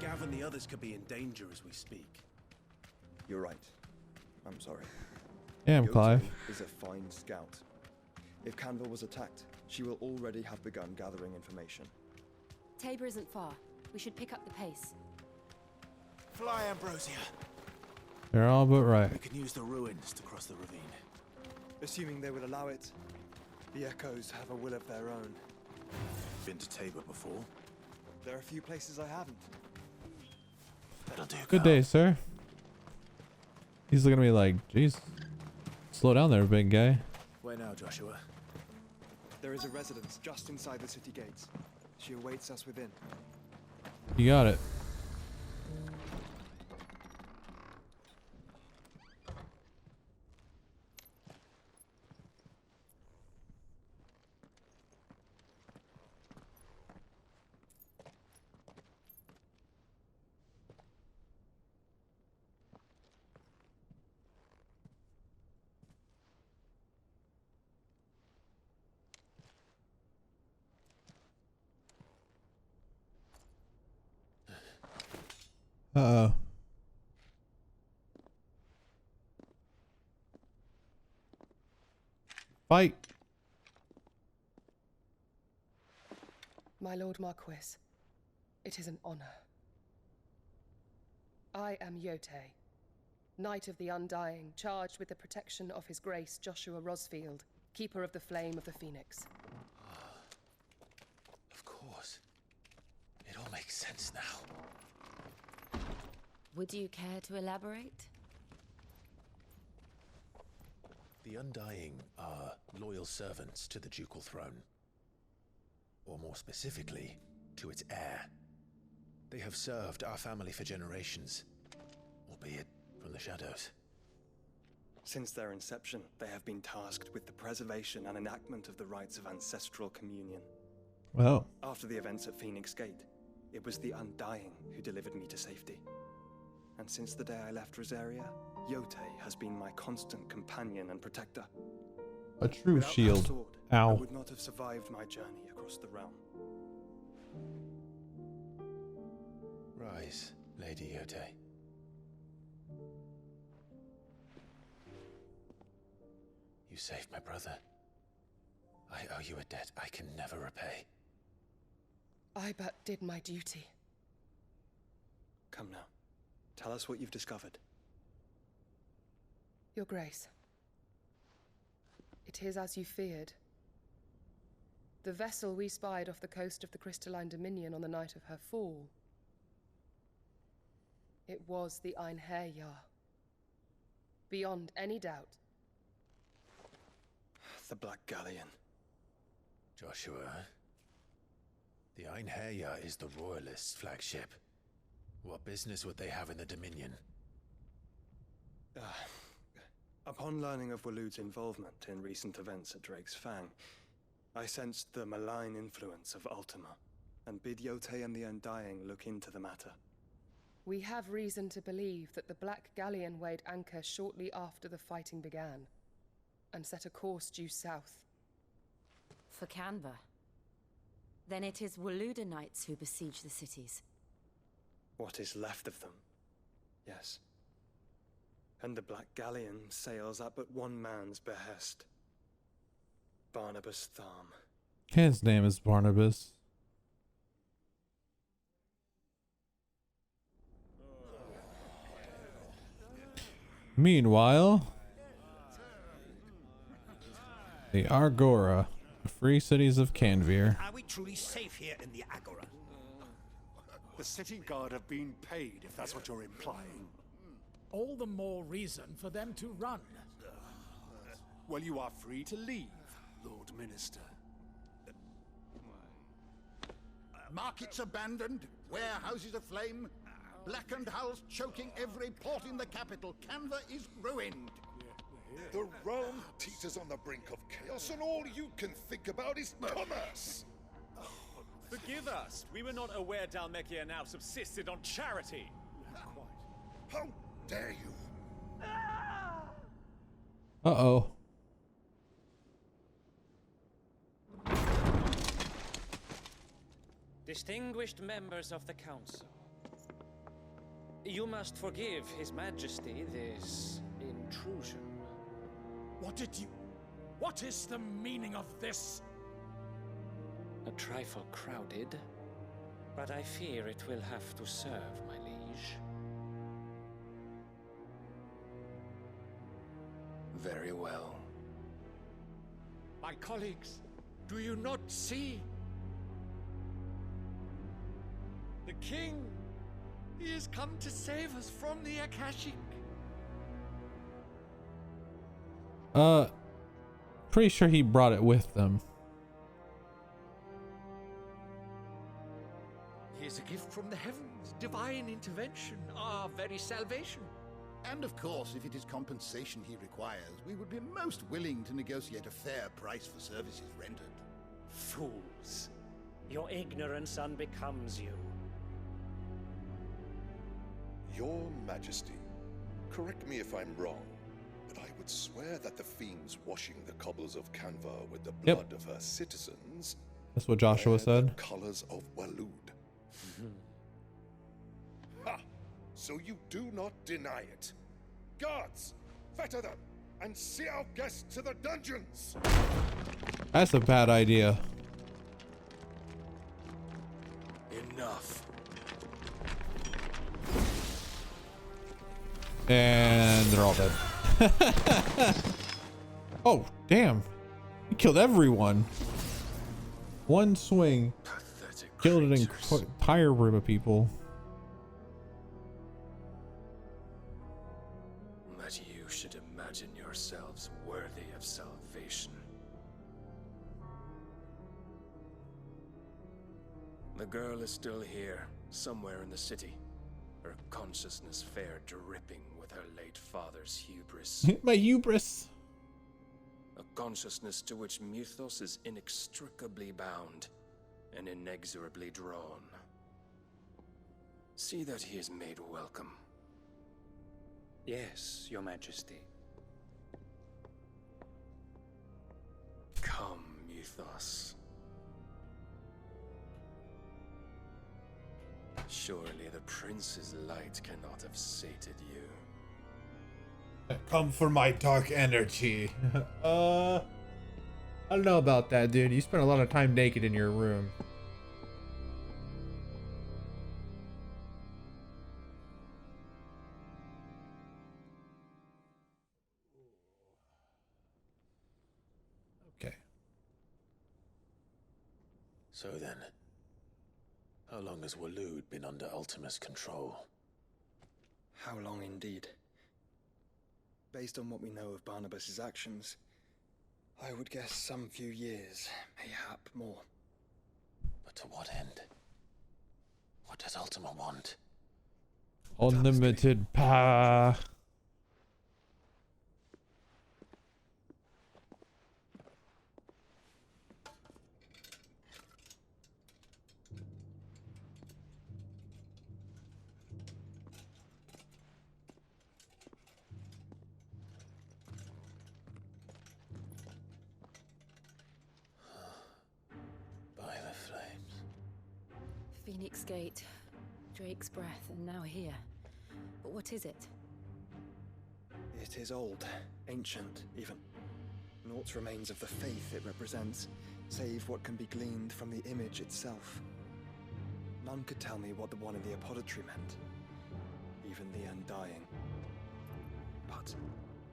Gav and the others could be in danger as we speak. You're right. I'm sorry. Damn, Clive. Is a fine scout. If Canville was attacked, she will already have begun gathering information. Tabor isn't far. We should pick up the pace. Fly, Ambrosia. They're all but right. We can use the ruins to cross the ravine. Assuming they will allow it. The Echoes have a will of their own. Been to Tabor before? There are a few places I haven't. That'll do. Good day, sir. He's looking at me like, jeez. Slow down there, big guy. Where now, Joshua? There is a residence just inside the city gates. She awaits us within. You got it. Uh-oh. Fight. My Lord Marquis, it is an honor. I am Yote, Knight of the Undying, charged with the protection of His Grace Joshua Rosfield, Keeper of the Flame of the Phoenix. Of course. It all makes sense now. Would you care to elaborate? The Undying are loyal servants to the ducal throne. Or more specifically, to its heir. They have served our family for generations, albeit from the shadows. Since their inception, they have been tasked with the preservation and enactment of the rites of ancestral communion. Well. After the events at Phoenix Gate, it was the Undying who delivered me to safety. And since the day I left Rosaria, Yote has been my constant companion and protector. A true Without shield. that sword, Ow. I would not have survived my journey across the realm. Rise, Lady Yote. You saved my brother. I owe you a debt I can never repay. I but did my duty. Come now. Tell us what you've discovered. Your Grace. It is as you feared. The vessel we spied off the coast of the Crystalline Dominion on the night of her fall. It was the Einherjar. beyond any doubt. The Black Galleon. Joshua, the Einherja is the Royalists' flagship. What business would they have in the Dominion? Upon learning of Waloed's involvement in recent events at Drake's Fang, I sensed the malign influence of Ultima, and bid Yote and the Undying look into the matter. We have reason to believe that the Black Galleon weighed anchor shortly after the fighting began, and set a course due south. For Canva. Then it is Waloeda Knights who besiege the cities. What is left of them, yes. And the Black Galleon sails at but one man's behest. Barnabas Tharm. His name is Barnabas. Meanwhile, the Argora, the free cities of Canvir. Are we truly safe here in the Agora? The city guard have been paid, if that's what you're implying. All the more reason for them to run. Well, you are free to leave, Lord Minister. Markets abandoned, warehouses aflame, blackened hulls choking every port in the capital. Canva is ruined. The realm teeters on the brink of chaos, and all you can think about is commerce. Forgive us. We were not aware Dhalmekia now subsisted on charity. How dare you? Uh-oh. Distinguished members of the council, you must forgive His Majesty this intrusion. What is the meaning of this? A trifle crowded, but I fear it will have to serve, my liege. Very well. My colleagues, do you not see? The king, he has come to save us from the Akashic. Pretty sure he brought it with them. He is a gift from the heavens, divine intervention, our very salvation. And of course, if it is compensation he requires, we would be most willing to negotiate a fair price for services rendered. Fools. Your ignorance unbecomes you. Your Majesty, correct me if I'm wrong, but I would swear that the fiends washing the cobbles of Canva with the blood of her citizens. That's what Joshua wear said. The colors of Waloed. Ha! So you do not deny it. Guards, fetter them and see our guests to the dungeons. That's a bad idea. Enough. And they're all dead. Oh, damn. He killed everyone. One swing. Killed an entire group of people. That you should imagine yourselves worthy of salvation. The girl is still here, somewhere in the city. Her consciousness fair dripping with her late father's hubris. My hubris. A consciousness to which Mythos is inextricably bound and inexorably drawn. See that he is made welcome. Yes, Your Majesty. Come, Mythos. Surely the prince's light cannot have sated you. Come for my dark energy. I don't know about that, dude. You spent a lot of time naked in your room. Okay. So then, how long has Waloed been under Ultima's control? How long indeed? Based on what we know of Barnabas's actions, I would guess some few years, mayhap more. But to what end? What does Ultima want? Unlimited power. By the flames. Phoenix Gate, Drake's Breath, and now here. But what is it? It is old, ancient, even. Naught remains of the faith it represents, save what can be gleaned from the image itself. None could tell me what the one in the apothecary meant, even the Undying. But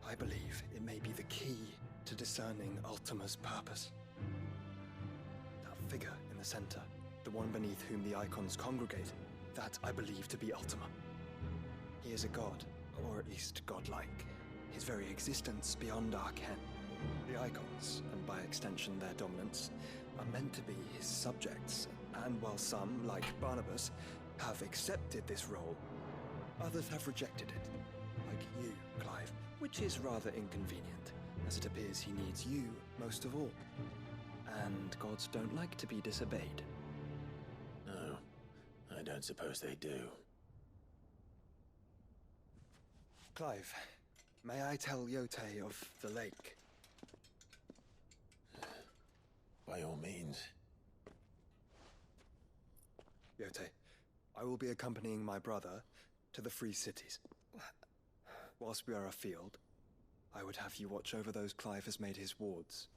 I believe it may be the key to discerning Ultima's purpose. That figure in the center, the one beneath whom the icons congregate, that I believe to be Ultima. He is a god, or at least godlike. His very existence beyond our ken. The icons, and by extension their dominants, are meant to be his subjects, and while some, like Barnabas, have accepted this role, others have rejected it. Like you, Clive, which is rather inconvenient, as it appears he needs you most of all. And gods don't like to be disobeyed. No, I don't suppose they do. Clive, may I tell Yote of the lake? By all means. Yote, I will be accompanying my brother to the Free Cities. Whilst we are afield, I would have you watch over those Clive has made his wards.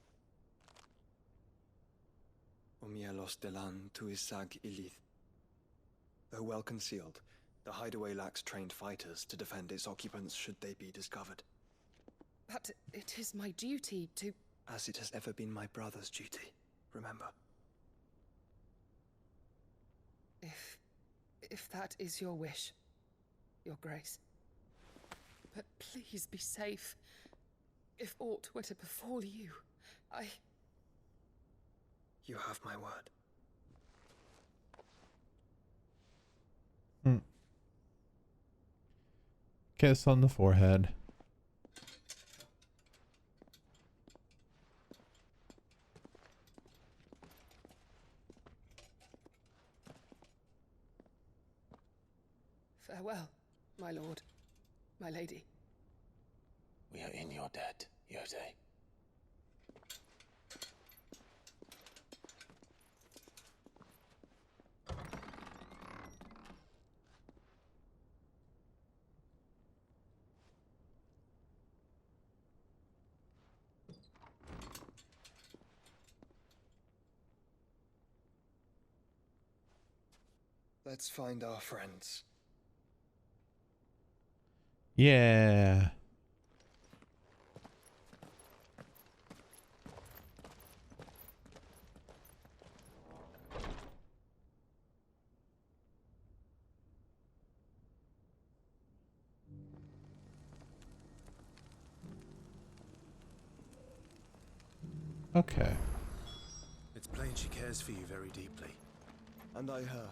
Omielos delan tuisag ilith. Though well concealed, the hideaway lacks trained fighters to defend its occupants should they be discovered. But it is my duty to... As it has ever been my brother's duty, remember. If that is your wish, Your Grace. But please be safe. If aught were to befall you, You have my word. Kiss on the forehead. Farewell, my lord, my lady. We are in your debt, Yote. Let's find our friends. Yeah. Okay. It's plain she cares for you very deeply. And I her,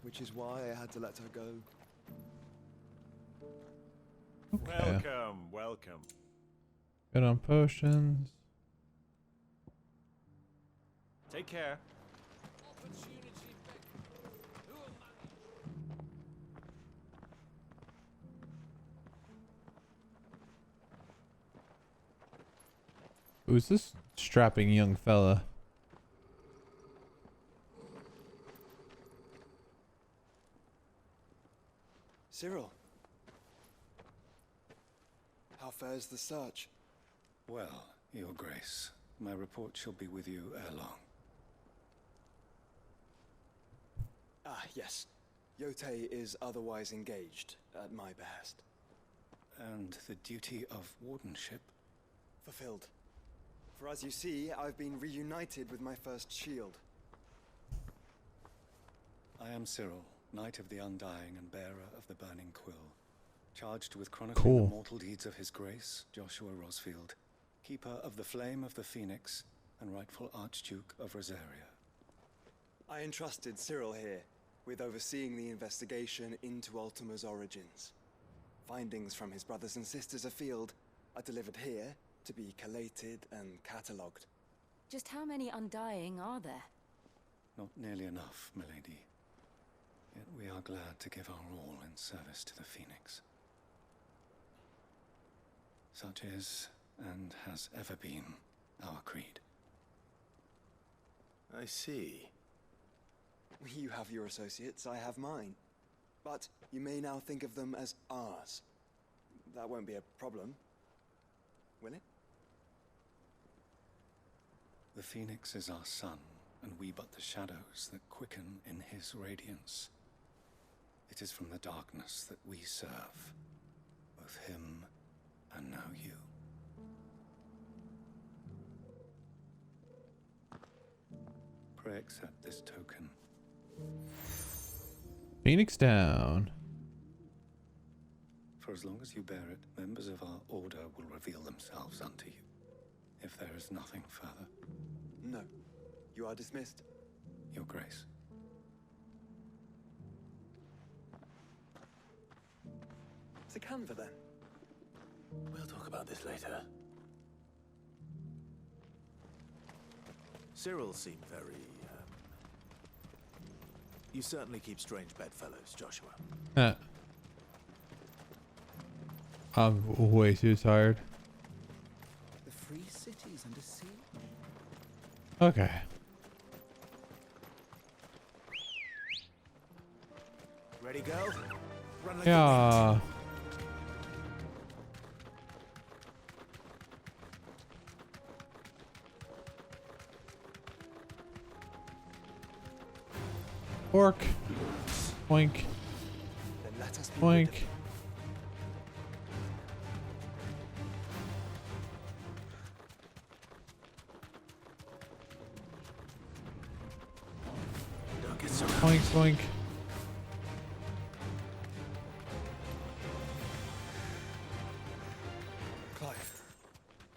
which is why I had to let her go. Okay. Welcome, welcome. Good on potions. Take care. Who's this strapping young fella? Cyril. How fares the search? Well, Your Grace, my report shall be with you ere long. Ah, yes. Yote is otherwise engaged, at my behest. And the duty of wardenship? Fulfilled. For as you see, I've been reunited with my first shield. I am Cyril, Knight of the Undying and bearer of the Burning Quill. Charged with chronicling the mortal deeds of His Grace, Joshua Rosfield, Keeper of the Flame of the Phoenix, and rightful Archduke of Rosaria. I entrusted Cyril here with overseeing the investigation into Ultima's origins. Findings from his brothers and sisters afield are delivered here to be collated and catalogued. Just how many Undying are there? Not nearly enough, milady. Yet we are glad to give our all in service to the Phoenix. Such is, and has ever been, our creed. I see. You have your associates, I have mine. But you may now think of them as ours. That won't be a problem, will it? The Phoenix is our sun, and we but the shadows that quicken in his radiance. It is from the darkness that we serve, both him and now you. Pray accept this token. Phoenix down. For as long as you bear it, members of our order will reveal themselves unto you. If there is nothing further. No. You are dismissed. Your Grace. To Canva, then. We'll talk about this later. Cyril seemed very, You certainly keep strange bedfellows, Joshua. I'm way too tired. The free cities under siege. Okay. Ready, go? Run like Yeah. Pork. Boink. Then let us be Boink. Don't get so Boink, boink. Clive.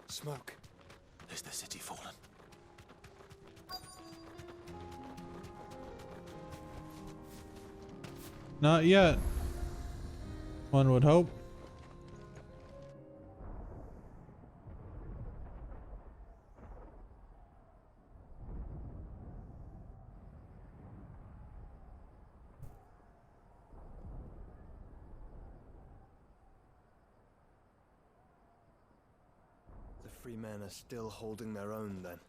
Smoke. Is the city fallen? Not yet. One would hope. The free men are still holding their own, then.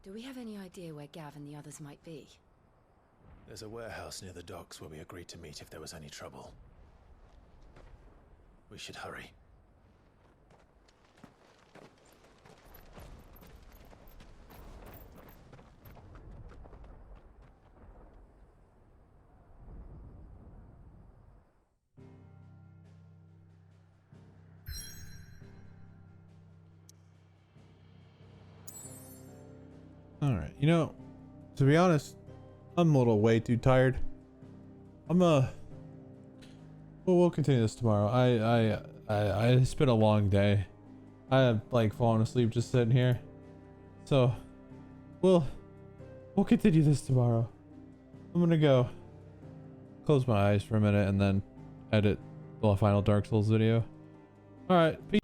Do we have any idea where Gav and the others might be? There's a warehouse near the docks where we agreed to meet if there was any trouble. We should hurry. All right. You know, to be honest, I'm a little way too tired. Well, we'll continue this tomorrow. I spent a long day. I have like fallen asleep just sitting here. So we'll continue this tomorrow. I'm gonna go close my eyes for a minute and then edit the final Dark Souls video. All right. Peace.